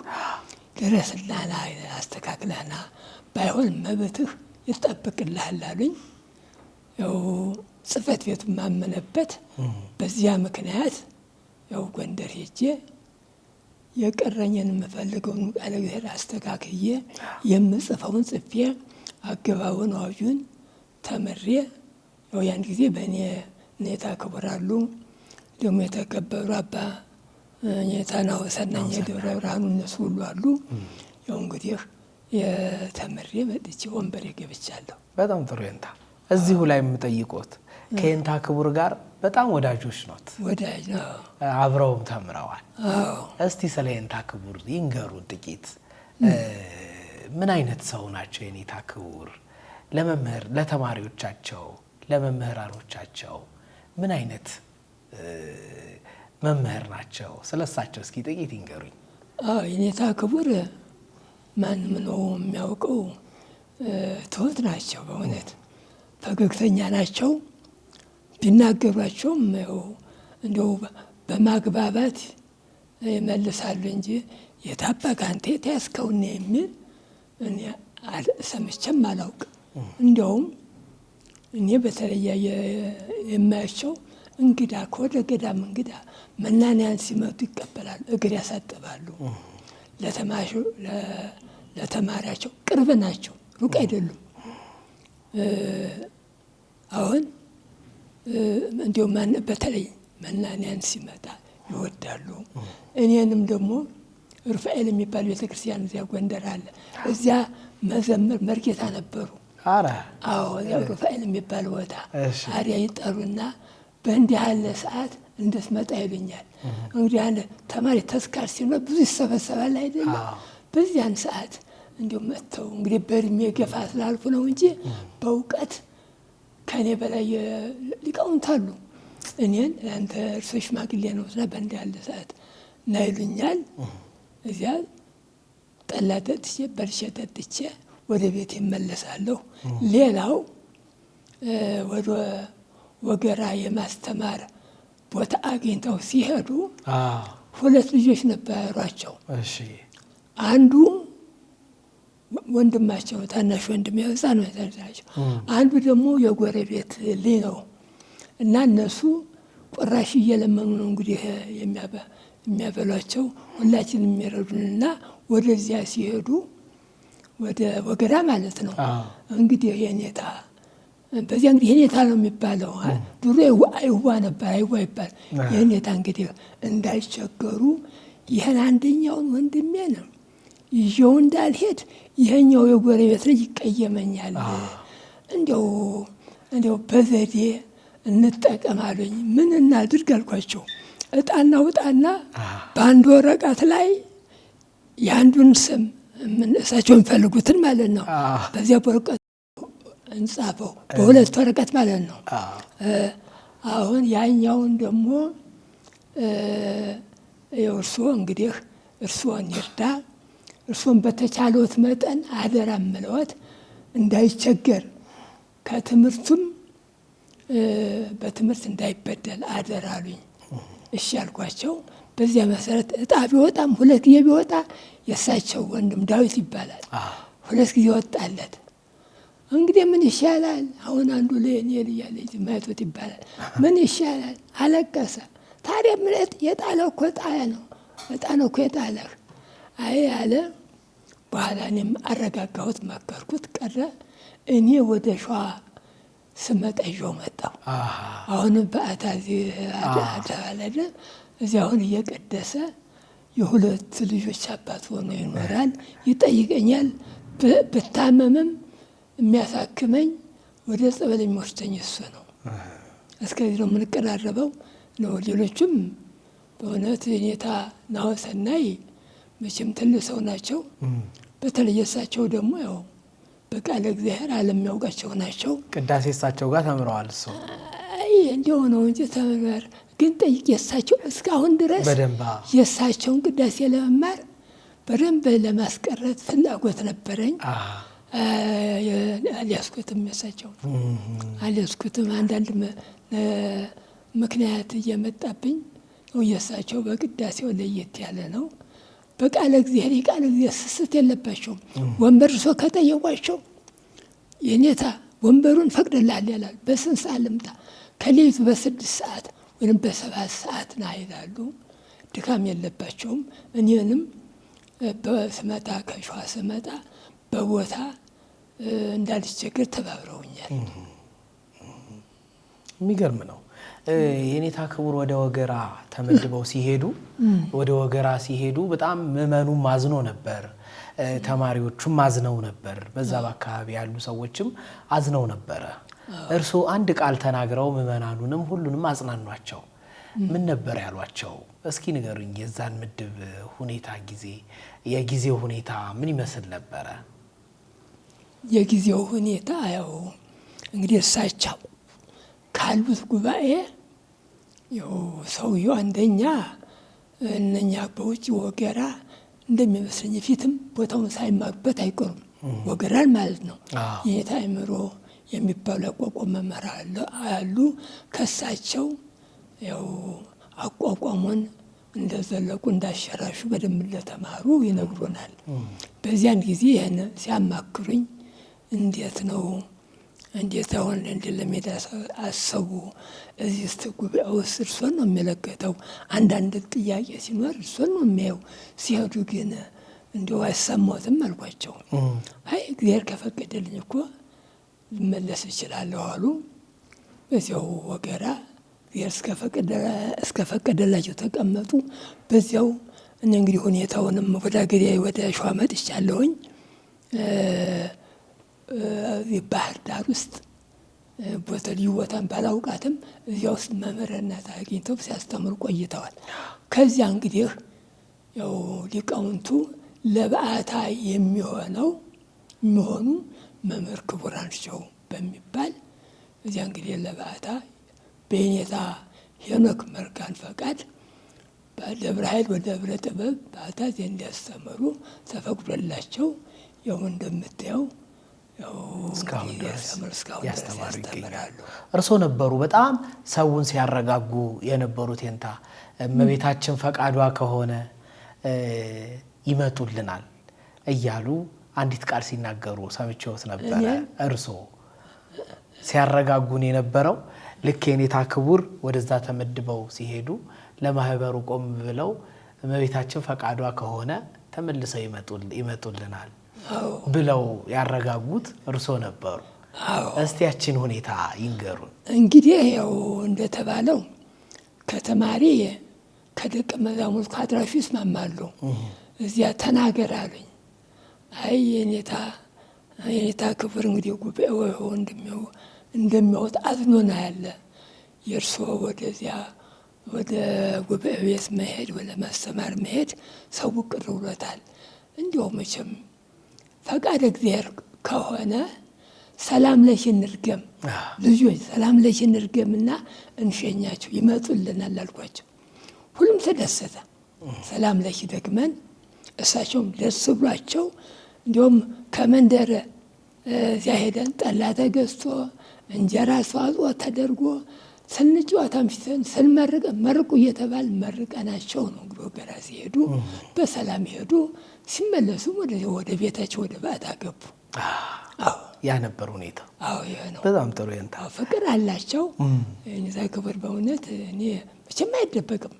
ድረስላና አስተካክለህና ባይሆን መብትህ ይጠብቅልሃል አሉኝ። ያው ጽሕፈት ቤቱ ማመነበት በዚያ ምክንያት ያው ጎንደር ሄጄ የቀረኝን የምፈልገውን ቃለ እግዚአብሔር አስተካክዬ የምጽፈውን ጽፌ አገባቡን አዋጁን ተምሬ ያው ያን ጊዜ በእኔ ኔታ ክቡር አሉ ደግሞ የተከበሩ አባ ኔታ ናሁሰናኝ የደብረ ብርሃኑ እነሱ ሁሉ አሉ። ያው እንግዲህ የተምሬ መጥቼ ወንበሬ ገብቻለሁ። በጣም ጥሩ የንታ እዚሁ ላይ የምጠይቆት ከየንታ ክቡር ጋር በጣም ወዳጆች ኖት? ወዳጅ ነው። አብረውም ተምረዋል። እስቲ ስለ የንታ ክቡር ይንገሩ ጥቂት። ምን አይነት ሰው ናቸው የኔታ ክቡር? ለመምህር ለተማሪዎቻቸው ለመምህራኖቻቸው ምን አይነት መምህር ናቸው? ስለሳቸው እስኪ ጥቂት ይንገሩኝ። የኔታ ክቡር ማንም ነው የሚያውቀው። ትሁት ናቸው። በእውነት ፈገግተኛ ናቸው። ቢናገሯቸውም እንደው በማግባባት ይመልሳሉ እንጂ የታበቀ አንተ የተያዝከውን የሚል እኔ ሰምቼም አላውቅም። እንዲያውም እኔ በተለያየ የማያቸው እንግዳ ከወደ ገዳም እንግዳ መናንያን ሲመጡ ይቀበላሉ፣ እግር ያሳጥባሉ። ለተማሪያቸው ቅርብ ናቸው፣ ሩቅ አይደሉም። አሁን እንዲሁም በተለይ መናንያን ሲመጣ ይወዳሉ። እኔንም ደግሞ ሩፋኤል የሚባል ቤተክርስቲያን እዚያ ጎንደር አለ። እዚያ መዘመር መርጌታ ነበሩ። ሩፋኤል የሚባል ቦታ አሪያ ይጠሩና በእንዲህ ያለ ሰዓት እንደስመጣ ይሉኛል። እንግዲህ ያለ ተማሪ ተስካር ሲኖር ብዙ ይሰበሰባል አይደለም። በዚያን ሰዓት እንዲሁም መጥተው እንግዲህ በእድሜ ገፋ ስላልኩ ነው እንጂ በእውቀት ከእኔ በላይ ሊቃውንት አሉ። እኔን አንተ እርሶ ሽማግሌ ነው ስለ በእንዲህ ያለ ሰዓት ና ይሉኛል። እዚያ ጠላ ጠጥቼ በልቼ ጠጥቼ ወደ ቤት ይመለሳለሁ። ሌላው ወደ ወገራ የማስተማር ቦታ አግኝተው ሲሄዱ ሁለት ልጆች ነበሯቸው። አንዱ ወንድማቸው ታናሽ ወንድም ህፃን ናቸው። አንዱ ደግሞ የጎረቤት ልጅ ነው እና እነሱ ቁራሽ እየለመኑ ነው እንግዲህ የሚያበሏቸው ሁላችን የሚረዱንና ወደዚያ ሲሄዱ ወደ ወገራ ማለት ነው እንግዲህ የኔታ በዚያ እንግዲህ የኔታ ነው የሚባለው። ድሮ አይዋ ነበር፣ አይዋ ይባል። የኔታ እንግዲህ እንዳይቸገሩ ይህን አንደኛውን ወንድሜ ነው ይዤው እንዳልሄድ ይሄኛው የጎረቤት ልጅ ይቀየመኛል፣ እንዲያው በዘዴ እንጠቀማለኝ። ምን እናድርግ አልኳቸው። እጣና ውጣና በአንድ ወረቀት ላይ የአንዱን ስም እሳቸው የሚፈልጉትን ማለት ነው በዚያ ወረቀት እንጻፈው፣ በሁለት ወረቀት ማለት ነው። አሁን ያኛውን ደግሞ እርስዎ እንግዲህ እርስዎን ይርዳ፣ እርስዎን በተቻለዎት መጠን አደራ ምለዎት እንዳይቸገር፣ ከትምህርቱም በትምህርት እንዳይበደል አደራ አሉኝ። እሺ አልኳቸው። በዚያ መሰረት እጣ ቢወጣም 2 ጊዜ ቢወጣ የእሳቸው ወንድም ዳዊት ይባላል 2 ጊዜ ወጣለት። እንግዲህ ምን ይሻላል? አሁን አንዱ ለእኔ ልያለች ማይቶት ይባላል። ምን ይሻላል? አለቀሰ። ታዲያ ምለት የጣለው እኮ ጣያ ነው፣ እጣ ነው እኮ የጣለህ። አይ አለ። በኋላ እኔም አረጋጋሁት፣ መከርኩት፣ ቀረ። እኔ ወደ ሸዋ ስመጣ ይዤው መጣሁ። አሁንም በአታ አደባለደ እዚያ አሁን እየቀደሰ የ2 ልጆች አባት ሆኖ ይኖራል። ይጠይቀኛል። ብታመምም የሚያሳክመኝ ወደ ጸበል የሚወስደኝ እሱ ነው። እስከዚህ ነው የምንቀራረበው ነው። ሌሎቹም በእውነት የኔታ ናወሰናይ መቼም ትልቅ ሰው ናቸው። በተለይ እሳቸው ደግሞ ያው በቃለ እግዚአብሔር ዓለም የሚያውቃቸው ናቸው። ቅዳሴ እሳቸው ጋር ተምረዋል። እሱ አይ እንዲያው ነው እንጂ ተምር ግን ጠይቅ የእሳቸው እስካሁን ድረስ የእሳቸውን ቅዳሴ ለመማር በደንብ ለማስቀረት ፍላጎት ነበረኝ። አልያዝኩትም፣ የእሳቸው አልያዝኩትም። አንዳንድ ምክንያት እየመጣብኝ ነው። የእሳቸው በቅዳሴው ለየት ያለ ነው። በቃለ እግዚአብሔር የቃለ እግዚአብሔር ስስት የለባቸውም። ወንበር እርሶ ከጠየቋቸው የኔታ ወንበሩን ፈቅድልሃል ያላል። በስንት ሰዓት ልምጣ? ከሌሊቱ በ6 ሰዓት ወይም በ7 ሰዓት ና ይላሉ። ድካም የለባቸውም። እኔንም በስመጣ ከሸዋ ስመጣ በቦታ እንዳልቸገር ተባብረውኛል። የሚገርም ነው። የኔታ ክቡር ወደ ወገራ ተመድበው ሲሄዱ ወደ ወገራ ሲሄዱ በጣም ምዕመኑም አዝኖ ነበር፣ ተማሪዎቹም አዝነው ነበር፣ በዛ በአካባቢ ያሉ ሰዎችም አዝነው ነበረ። እርስዎ አንድ ቃል ተናግረው ምዕመናኑንም ሁሉንም አጽናኗቸው። ምን ነበር ያሏቸው? እስኪ ንገሩኝ። የዛን ምድብ ሁኔታ የጊዜው ሁኔታ ምን ይመስል ነበረ? የጊዜው ሁኔታ ያው እንግዲህ እሳቸው ካሉት ጉባኤ ያው ሰውየው አንደኛ እነኛ በውጭ ወገራ እንደሚመስለኝ ፊትም ቦታውን ሳይማሩበት አይቀሩም። ወገራን ማለት ነው። የኔታ አእምሮ የሚባሉ ያቋቋም መምህር አሉ። ከሳቸው ያው አቋቋሙን እንደዘለቁ እንዳሸራሹ በደንብ እንደተማሩ ይነግሩናል። በዚያን ጊዜ ይህን ሲያማክሩኝ እንዴት ነው እንዴት አሁን እንዲህ ለሜዳ አሰቡ? እዚህ ውስጥ ጉባኤ ውስጥ እርሶን ነው የሚለከተው። አንዳንድ ጥያቄ ሲኖር እርሶን ነው የሚያየው። ሲሄዱ ግን እንዲሁ አይሰማዎትም አልኳቸው። አይ እግዚአብሔር ከፈቀደልኝ እኮ ልመለስ እችላለሁ አሉ። በዚያው ወገራ እግዚአብሔር እስከፈቀደላቸው ተቀመጡ። በዚያው እኔ እንግዲህ ሁኔታውንም ወደ አገሬ ወደ ሸዋ መጥቻለሁኝ። ባህር ዳር ውስጥ ልዩ ቦታን ባላውቃትም እዚያ ውስጥ መምህርነት አግኝተው ሲያስተምሩ ቆይተዋል። ከዚያ እንግዲህ ያው ሊቃውንቱ ለበዓታ የሚሆኑ መምህር ክቡራናቸው በሚባል እዚያ እንግዲህ ለበዓታ በኔታ ሄኖክ መርጋን ፈቃድ በደብረ ኃይል ወደ ደብረ ጥበብ በዓታ እንዲያስተምሩ ተፈቅዶላቸው ያው እንደምታየው እስካሁን ድረስ ያስተምራሉ። እርስዎ ነበሩ በጣም ሰውን ሲያረጋጉ የነበሩት። የንታ እመቤታችን ፈቃዷ ከሆነ ይመጡልናል እያሉ አንዲት ቃል ሲናገሩ ሰምቼዎት ነበረ። እርስዎ ሲያረጋጉን የነበረው ልክ የኔታ ክቡር ወደዛ ተመድበው ሲሄዱ ለማህበሩ ቆም ብለው እመቤታችን ፈቃዷ ከሆነ ተመልሰው ይመጡልናል ብለው ያረጋጉት እርስዎ ነበሩ። እስቲ ያችን ሁኔታ ይንገሩን። እንግዲህ ያው እንደተባለው ከተማሪ ከደቀ መዛሙርት ከአድራሹ ይስማማሉ። እዚያ ተናገር አሉኝ። አይ የኔታ ክቡር እንግዲህ ጉባኤው እንደሚያወጥ አዝኖና ያለ የእርስዎ ወደዚያ ወደ ጉባኤ ቤት መሄድ ወደ ማስተማር መሄድ ሰው ቅር ብሎታል። እንዲያው መቼም ፈቃድ እግዚአብሔር ከሆነ ሰላም ለሽ እንርገም ልጆች ሰላም ለሽ እንርገምና እንሸኛቸው ይመጡልናል አልኳቸው። ሁሉም ተደሰተ። ሰላም ለሽ ደግመን እሳቸውም ደስ ብሏቸው እንዲሁም ከመንደር እዚያ ሄደን ጠላ ተገዝቶ እንጀራ አስተዋጽኦ ተደርጎ ስንጫወት አምሽተን ስንመርቅ መርቁ እየተባል መርቀናቸው ነው እንግዲህ ወገራ ሲሄዱ በሰላም ሄዱ። ሲመለሱም ወደ ቤታቸው ወደ ባዕታ ገቡ። ያ ነበር ሁኔታ። ይሄ ነው። በጣም ጥሩ የንታ ፍቅር አላቸው። የኔታ ክቡር በእውነት እኔ መቼም አይደበቅም።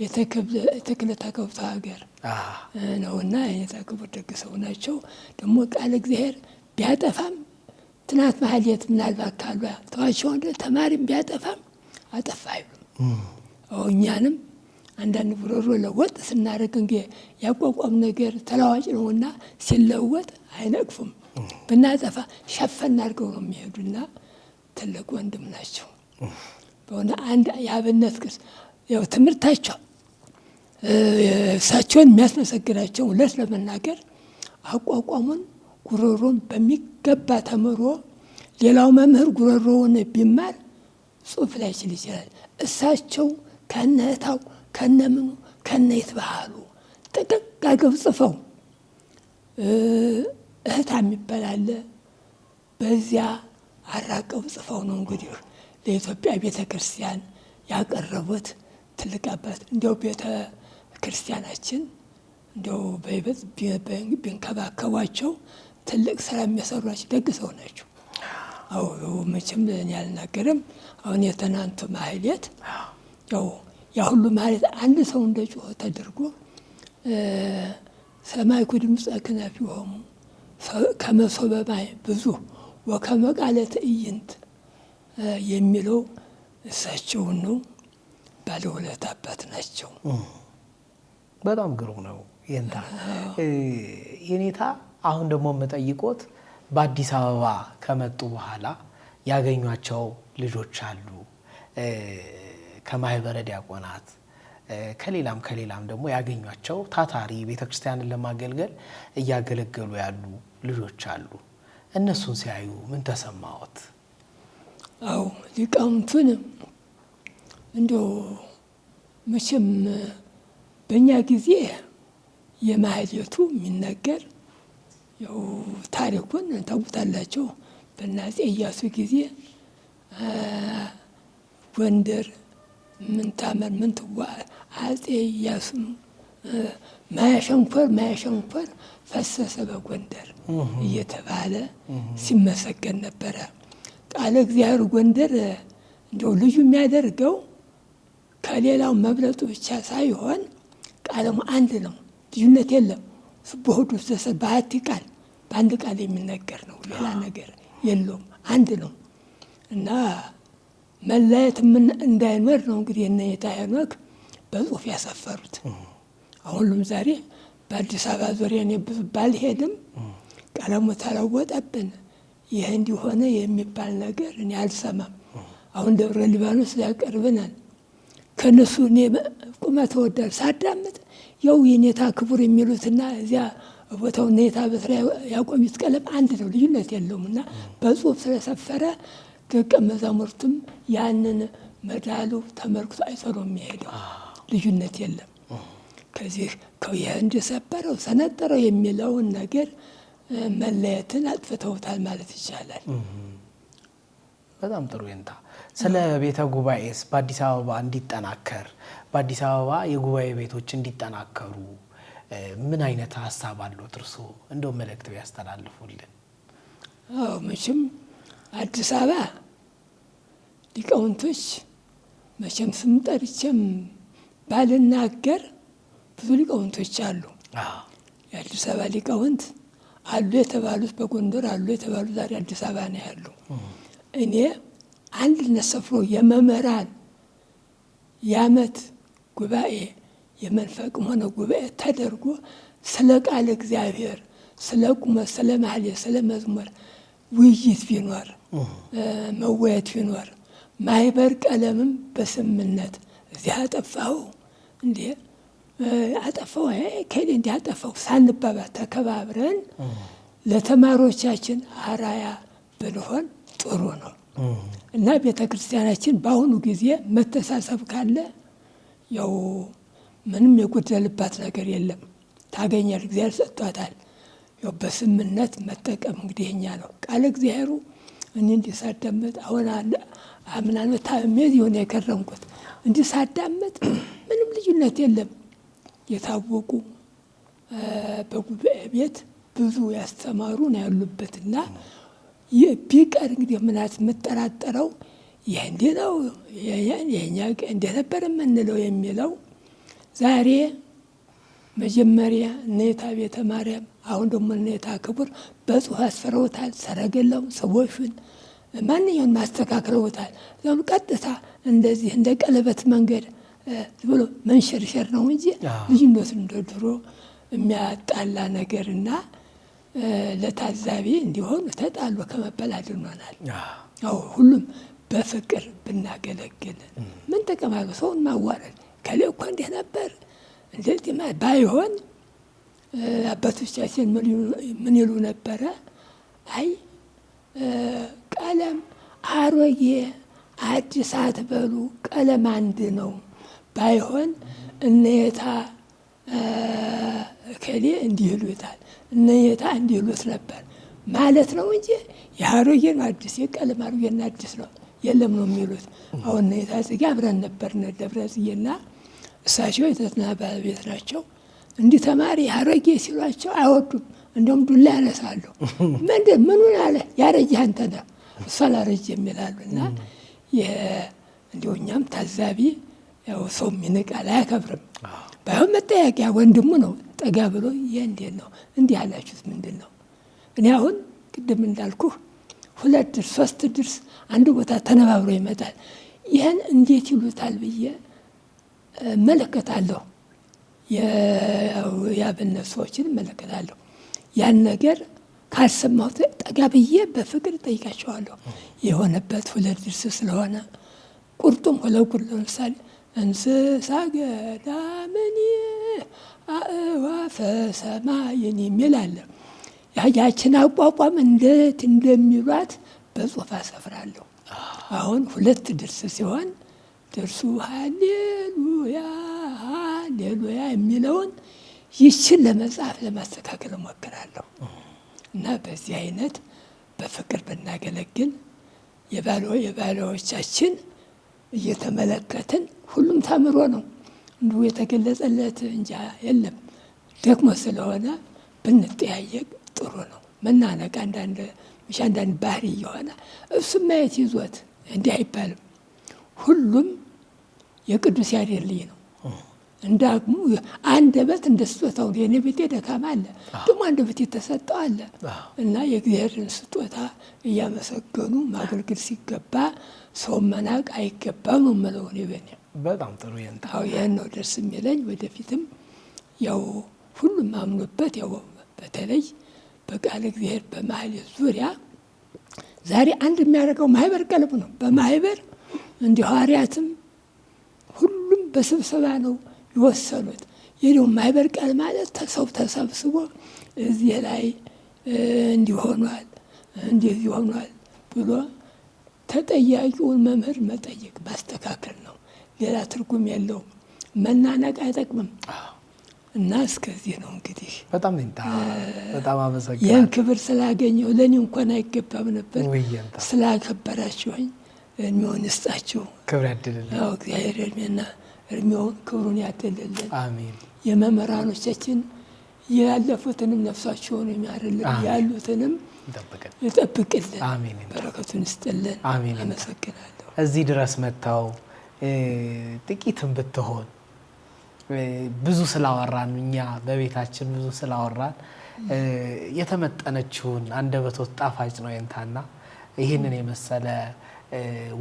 የተክለ ተከብቶ ሀገር ነውና የኔታ ክቡር ደግ ሰው ናቸው። ደግሞ ቃል እግዚአብሔር ቢያጠፋም ትናት ማህሌት ምናልባት ካሉ ተዋቸው እንደ ተማሪም ቢያጠፋም አጠፋ አይሉም። እኛንም አንዳንድ ጉሮሮ ለወጥ ስናደርግ እንግዲህ ያቋቋም ነገር ተለዋጭ ነውና ሲለወጥ አይነቅፉም። ብናጠፋ ሸፈን አድርገው ነው የሚሄዱና ትልቅ ወንድም ናቸው። በሆነ አንድ የአብነት ቅርስ ያው ትምህርታቸው እሳቸውን የሚያስመሰግናቸው እውነት ለመናገር አቋቋሙን ጉሮሮን በሚገባ ተምሮ ሌላው መምህር ጉሮሮውን ቢማር ጽሑፍ ላይችል ይችላል። እሳቸው ከነህታው ከነምኑ ከነይት ባህሉ ጥቅቅ አገብ ጽፈው እህታ የሚባል አለ። በዚያ አራቀው ጽፈው ነው እንግዲህ ለኢትዮጵያ ቤተ ክርስቲያን ያቀረቡት ትልቅ አባት። እንዲያው ቤተ ክርስቲያናችን እንዲያው በይበጥ ቢንከባከቧቸው ትልቅ ስራ የሚያሰሯቸው ደግ ሰው ናቸው። መቼም እኔ አልናገርም። አሁን የትናንቱ ማህሌት ያው ያ ሁሉ ማህሌት አንድ ሰው እንደ ጮኸ ተደርጎ ሰማይኩ ድምፀ ክነፊሆሙ ከመሶበ ማይ ብዙ ወከመ ቃለ ትዕይንት የሚለው እሳቸውን ነው። ባለውለታ አባት ናቸው። በጣም ግሩም ነው የንታ የኔታ። አሁን ደግሞ የምጠይቆት በአዲስ አበባ ከመጡ በኋላ ያገኟቸው ልጆች አሉ ከማህበረ ዲያቆናት ከሌላም ደግሞ ያገኟቸው ታታሪ ቤተክርስቲያንን ለማገልገል እያገለገሉ ያሉ ልጆች አሉ። እነሱን ሲያዩ ምን ተሰማዎት? ሊቃውንቱን እንደው መቼም በእኛ ጊዜ የማህሌቱ የሚነገር ያው ታሪኩን ታውቁታላችሁ። በአፄ ኢያሱ ጊዜ ጎንደር ምን ታመር ምን ትዋ አፄ ኢያሱ ማያሸንኮር ፈሰሰ በጎንደር እየተባለ ሲመሰገን ነበረ። ቃለ እግዚአብሔር ጎንደር እንደው ልዩ የሚያደርገው ከሌላው መብለጡ ብቻ ሳይሆን ቃለሙ አንድ ነው፣ ልዩነት የለም። ስቡሕ ዘሰ በአሐቲ ቃል በአንድ ቃል የሚነገር ነው፣ ሌላ ነገር የለውም፣ አንድ ነው እና መለየት ምን እንዳይኖር ነው እንግዲህ የኔታ ሄኖክ በጽሁፍ ያሰፈሩት። አሁንም ዛሬ በአዲስ አበባ ዙሪያ እኔ ብዙ ባልሄድም ቀለሙ ተለወጠብን ይህ እንዲሆነ የሚባል ነገር እኔ አልሰማም። አሁን ደብረ ሊባኖስ ያቀርብናል ከነሱ እኔ ቁመተ ወዳድ ሳዳምጥ ያው የኔታ ክቡር የሚሉትና እዚያ ቦታው ኔታ በስራ ያቆዩት ቀለም አንድ ነው፣ ልዩነት የለውም እና በጽሁፍ ስለሰፈረ ደቀ መዛሙርቱም ያንን መዳሉ ተመልክቶ አይቶ ነው የሚሄደው። ልዩነት የለም። ከዚህ እንደሰበረው ሰነጠረው የሚለውን ነገር መለየትን አጥፍተውታል ማለት ይቻላል። በጣም ጥሩ የንታ። ስለ ቤተ ጉባኤስ በአዲስ አበባ እንዲጠናከር በአዲስ አበባ የጉባኤ ቤቶች እንዲጠናከሩ ምን አይነት ሀሳብ አለዎት እርስዎ? እንደው መልእክት ያስተላልፉልን። መቼም አዲስ አበባ ሊቃውንቶች መቼም ስም ጠርቼም ባልናገር ብዙ ሊቃውንቶች አሉ። የአዲስ አበባ ሊቃውንት አሉ የተባሉት በጎንደር አሉ የተባሉት ዛሬ አዲስ አበባ ነው ያሉ። እኔ አንድነት ሰፍሮ የመምህራን የዓመት ጉባኤ የመንፈቅም ሆነ ጉባኤ ተደርጎ ስለ ቃል እግዚአብሔር ስለ ቁመት ስለ ማህሌት ስለ መዝሙር ውይይት ቢኖር መወያየት ቢኖር ማህበር ቀለምም በስምነት እዚህ አጠፋው እንዴ አጠፋው ከሌ እንዴ አጠፋው ሳንባባ ተከባብረን ለተማሪዎቻችን አራያ ብንሆን ጥሩ ነው እና ቤተ ክርስቲያናችን በአሁኑ ጊዜ መተሳሰብ ካለ ያው ምንም የጎደለባት ነገር የለም። ታገኛል፣ እግዚአብሔር ሰጥቷታል። ያው በስምነት መጠቀም እንግዲህ የኛ ነው። ቃል እግዚአብሔሩ እኔ እንዲህ ሳዳመጥ አሁን ምናልባት ታምሜ የሆነ የከረምኩት እንዲህ ሳዳመጥ ምንም ልዩነት የለም። የታወቁ በጉባኤ ቤት ብዙ ያስተማሩ ነው ያሉበትና ቢቀር እንግዲህ ምናት የምጠራጠረው ይህ እንዲህ ነው የኛ እንዲህ ነበር የምንለው የሚለው ዛሬ መጀመሪያ እነታ ቤተ ማርያም አሁን ደግሞ እነታ ክቡር በጽሑፍ አስፈረውታል። ሰረገላው ሰዎቹን ማንኛውን ማስተካክለውታል። ዛም ቀጥታ እንደዚህ እንደ ቀለበት መንገድ ብሎ መንሸርሸር ነው እንጂ ልዩነት እንደ ድሮ የሚያጣላ ነገርና ለታዛቢ እንዲሆኑ ተጣሉ ከመባል አድኖናል። አዎ ሁሉም በፍቅር ብናገለግል ምን ጥቅም አለው? ሰውን ማዋረድ ከሌ እኮ እንዲህ ነበር እንደዚህ ባይሆን አባቶቻችን ምን ይሉ ነበረ? አይ ቀለም አሮጌ አዲስ አትበሉ፣ ቀለም አንድ ነው። ባይሆን እነየታ ከሌ እንዲህ ይሉታል እነየታ እንዲህ ይሉት ነበር ማለት ነው እንጂ የአሮጌ ነው አዲስ የቀለም አሮጌና አዲስ ነው የለም ነው የሚሉት። አሁን እነየታ ጽጌ አብረን ነበርን ደብረ ጽጌና እሳቸው የተትና ባለቤት ናቸው። እንዲህ ተማሪ አሮጌ ሲሏቸው አይወዱም። እንደውም ዱላ ያነሳሉ። ምኑን አለ ያረጀህ አንተ ነህ እሷ አላረጀም ይላሉ። እና እንዲሁ እኛም ታዛቢ ያው ሰው የሚንቃል አያከብርም። ባይሆን መጠያቂያ ወንድሙ ነው ጠጋ ብሎ ይህ እንዴት ነው እንዲህ ያላችሁት ምንድን ነው? እኔ አሁን ቅድም እንዳልኩህ 2 ድርስ 3 ድርስ አንድ ቦታ ተነባብሮ ይመጣል። ይህን እንዴት ይሉታል ብዬ እመለከታለሁ። የአብነት ሰዎችን እመለከታለሁ። ያን ነገር ካልሰማሁት ጠጋ ብዬ በፍቅር እጠይቃቸዋለሁ። የሆነበት 2 ድርስ ስለሆነ ቁርጡም ሁለጉር ለምሳሌ እንስሳ ገዳምን አእዋፈ ሰማይን የሚል አለ። ያችን አቋቋም እንዴት እንደሚሏት በጽሑፍ አሰፍራለሁ። አሁን 2 ድርስ ሲሆን ድርሱ ሃሌሉያ ሃሌሉያ የሚለውን ይችን ለመጻፍ ለማስተካከል እሞክራለሁ እና በዚህ አይነት በፍቅር ብናገለግል የባሪያዎቻችን እየተመለከትን ሁሉም ተምሮ ነው እንዲሁ የተገለጸለት እንጃ የለም ደግሞ ስለሆነ ብንጠያየቅ ጥሩ ነው። መናነቅ አንዳንድ ባህሪ እየሆነ እሱም ማየት ይዞት እንዲህ አይባልም። ሁሉም የቅዱስ ያሬድ ልጅ ነው። እንዳቅሙ አንደበት እንደ ስጦታው የኔ ቤቴ ደካማ አለ ደግሞ አንደበት የተሰጠው አለ እና የእግዚአብሔርን ስጦታ እያመሰገኑ ማገልገል ሲገባ ሰው መናቅ አይገባም ነው የምለው እኔ በእኔ። በጣም ጥሩ ያው ያን ነው ደስ የሚለኝ። ወደፊትም ያው ሁሉም አምኖበት ያው በተለይ በቃለ እግዚአብሔር በማህሌት ዙሪያ ዛሬ አንድ የሚያደርገው ማህበር ቀልብ ነው። በማህበር እንዲህ ሐዋርያትም ሁሉም በስብሰባ ነው ይወሰኑት። የደው ማህበር ቃል ማለት ሰው ተሰብስቦ እዚህ ላይ እንዲሆኗል እንደዚህ ሆኗል ብሎ ተጠያቂውን መምህር መጠየቅ ማስተካከል ነው። ሌላ ትርጉም የለውም። መናነቅ አይጠቅምም። እና እስከዚህ ነው እንግዲህ። በጣም አመሰግናለሁ። ይህን ክብር ስላገኘሁ ለእኔ እንኳን አይገባም ነበር። ስላከበራችሁኝ እድሜውን ይስጣችሁ። ክብር ያድልልን። እግዚአብሔር እድሜውን ክብሩን ያድልልን። አሜን። የመምህራኖቻችን ያለፉትንም ነፍሳቸውን የሚያርልን ያሉትንም ይጠብቅልን። በረከቱን ይስጥልን። አመሰግናለሁ። እዚህ ድረስ መጥተው ጥቂትም ብትሆን ብዙ ስላወራን እኛ በቤታችን ብዙ ስላወራን የተመጠነችውን አንደበቶት ጣፋጭ ነው የንታና ይህንን የመሰለ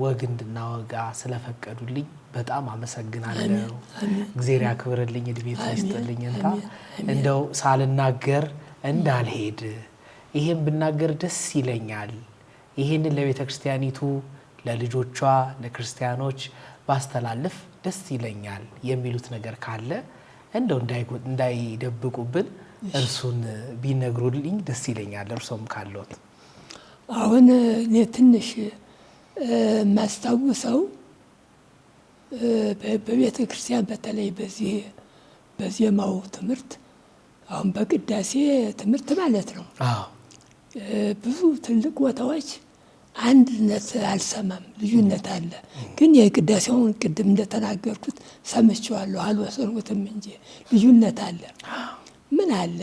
ወግ እንድናወጋ ስለፈቀዱልኝ በጣም አመሰግናለሁ። እግዚአብሔር ያክብርልኝ፣ እድሜት ይስጥልኝ። እንታ እንደው ሳልናገር እንዳልሄድ ይሄን ብናገር ደስ ይለኛል፣ ይሄንን ለቤተ ክርስቲያኒቱ ለልጆቿ ለክርስቲያኖች ባስተላልፍ ደስ ይለኛል የሚሉት ነገር ካለ እንደው እንዳይደብቁብን እርሱን ቢነግሩልኝ ደስ ይለኛል። እርሶም ካሉት አሁን እኔ ትንሽ ማስታውሰው በቤተ ክርስቲያን በተለይ በዜማው ትምህርት አሁን በቅዳሴ ትምህርት ማለት ነው። ብዙ ትልቅ ቦታዎች አንድነት አልሰማም፣ ልዩነት አለ። ግን የቅዳሴውን ቅድም እንደተናገርኩት ሰምቼዋለሁ፣ አልወሰንኩትም እንጂ ልዩነት አለ። ምን አለ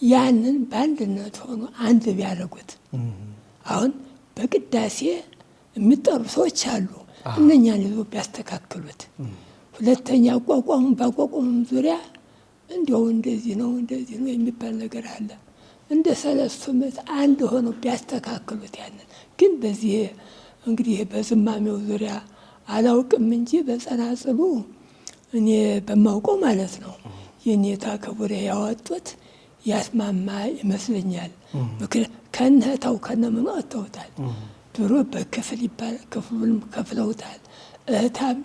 ያንን በአንድነት ሆኖ አንድ ቢያደርጉት። አሁን በቅዳሴ የሚጠሩ ሰዎች አሉ፣ እነኛን ይዞ ቢያስተካክሉት። ሁለተኛ በአቋቋሙም ዙሪያ እንዲያው እንደዚህ ነው የሚባል ነገር አለ። እንደ ሰለስቱ ምዕት አንድ ሆኖ ቢያስተካክሉት ያንን። ግን በዚህ እንግዲህ በዝማሜው ዙሪያ አላውቅም እንጂ በጸናጽሉ እኔ በማውቀው ማለት ነው የኔታ ክቡር ያወጡት ያስማማ ይመስለኛል። ከነታው ከነምኑ አተውታል። ድሮ በክፍል ይባላል፣ ክፍሉንም ከፍለውታል። እህታም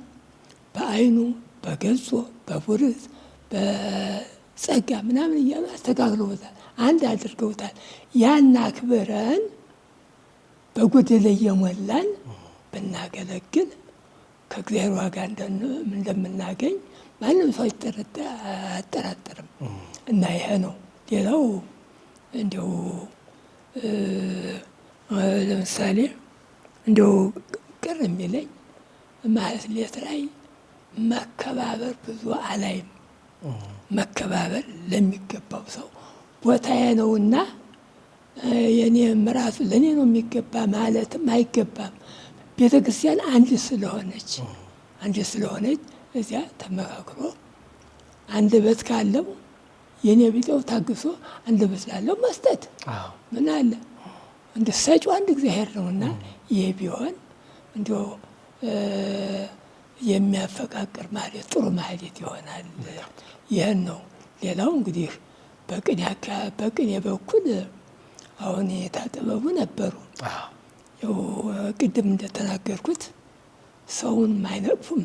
በአይኑ በገጾ በቡርት በጸጋ ምናምን እያሉ አስተካክለውታል፣ አንድ አድርገውታል። ያን አክብረን በጎደለ እየሞላን ብናገለግል ከእግዚአብሔር ዋጋ እንደምናገኝ ማንም ሰው አያጠራጥርም። እና ይሄ ነው። ሌላው እንዲያው ለምሳሌ እንዲያው ቅር የሚለኝ ማህሌት ላይ መከባበር ብዙ አላይም። መከባበር ለሚገባው ሰው ቦታዬ ነውና የኔ ምራቱ ለኔ ነው የሚገባ ማለትም አይገባም። ቤተ ክርስቲያን አንድ ስለሆነች እዚያ ተመካክሮ አንደበት ካለው የኔ ቢጠው ታግሶ አንደበት ላለው መስጠት ምን አለ እንደ ሰጪው አንድ እግዚአብሔር ነውና ይሄ ቢሆን እንዲያው የሚያፈቃቅር ማለት ጥሩ ማለት ይሆናል። ይህን ነው። ሌላው እንግዲህ በቅኔ በኩል አሁን የታጠበቡ ነበሩ። ያው ቅድም እንደተናገርኩት ሰውን አይነቅፉም።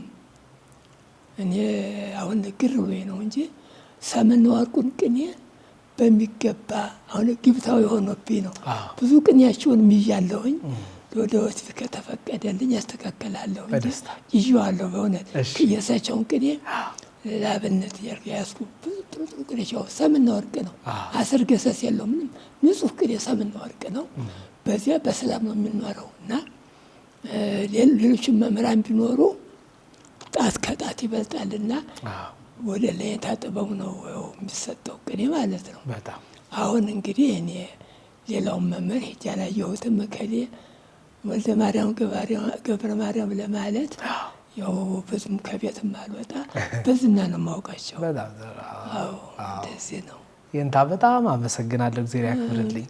እኔ አሁን ግር ብሎኝ ነው እንጂ ሰምና ወርቁን ቅኔ በሚገባ አሁን ግብታዊ ሆኖብኝ ነው። ብዙ ቅኔያቸውን ይዣለሁኝ። ወደፊት ከተፈቀደልኝ ያስተካከላለሁ እንጂ ይዤዋለሁ። በእውነት የእሳቸውን ቅኔ ለአብነት ያዝኩ ብዙ ጥሩ ቅኔ ሰምና ወርቅ ነው። አስር ገሰስ የለው ምንም ንጹህ ቅኔ ሰምና ወርቅ ነው። በዚያ በሰላም ነው የምንኖረው እና ሌሎችም መምህራን ቢኖሩ ጣት ከጣት ይበልጣልና ወደ ላይ የታጠበው ነው የሚሰጠው ቅኔ ማለት ነው። አሁን እንግዲህ እኔ ሌላውን መምህር ሄጄ አላየሁትም። እከሌ ወልደ ማርያም ገብረ ማርያም ለማለት ያው ብዙም ከቤትም አልወጣ በዝና ነው የማውቃቸው። እንደዚህ ነው። ይንታ በጣም አመሰግናለሁ። እግዚአብሔር ያክብርልኝ፣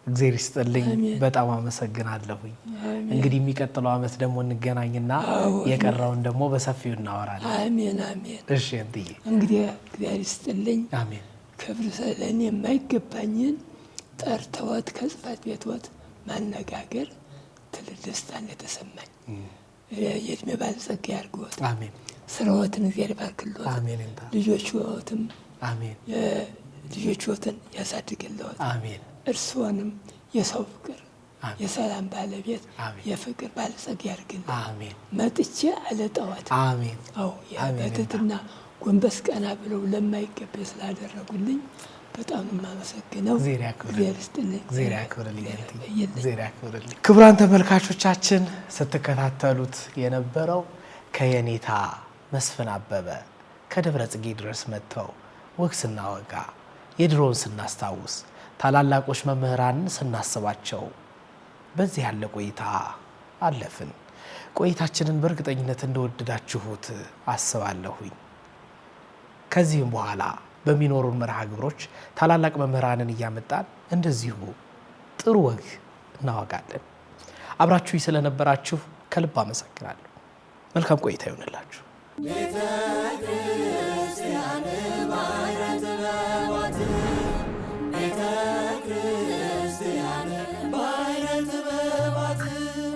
እግዚአብሔር ይስጥልኝ። በጣም አመሰግናለሁኝ። እንግዲህ የሚቀጥለው ዓመት ደግሞ እንገናኝና የቀረውን ደግሞ በሰፊው እናወራለን። አሜን አሜን። እሺ እንትዬ እንግዲህ እግዚአብሔር ይስጥልኝ። አሜን። ክብር ስለኔ የማይገባኝን ጠርተወት ከጽሕፈት ቤትወት ማነጋገር ትልቅ ደስታን የተሰማኝ። የእድሜ ባለጸጋ ያድርግዎት። አሜን። ስራዎትን እግዚአብሔር ባርክልዎት። አሜን። ልጆችዎትም አሜን። ልጆችዎትን ያሳድግልዎት። አሜን። እርስዎንም የሰው ፍቅር የሰላም ባለቤት የፍቅር ባለጸጋ ያድርግልኝ። አሜን። መጥቼ አለጠዋት። አሜን። በትህትና ጎንበስ ቀና ብለው ለማይገባ ስላደረጉልኝ በጣም የማመሰግነው። እግዚአብሔር ይስጥልኝ። እግዚአብሔር ያክብርልኝ። ክቡራን ተመልካቾቻችን ስትከታተሉት የነበረው ከየኔታ መስፍን አበበ ከደብረ ጽጌ ድረስ መጥተው ወግ ስናወጋ የድሮውን ስናስታውስ ታላላቆች መምህራንን ስናስባቸው በዚህ ያለ ቆይታ አለፍን። ቆይታችንን በእርግጠኝነት እንደወደዳችሁት አስባለሁኝ። ከዚህም በኋላ በሚኖሩን መርሃ ግብሮች ታላላቅ መምህራንን እያመጣን እንደዚሁ ጥሩ ወግ እናወጋለን። አብራችሁ ስለነበራችሁ ከልብ አመሰግናለሁ። መልካም ቆይታ ይሁንላችሁ።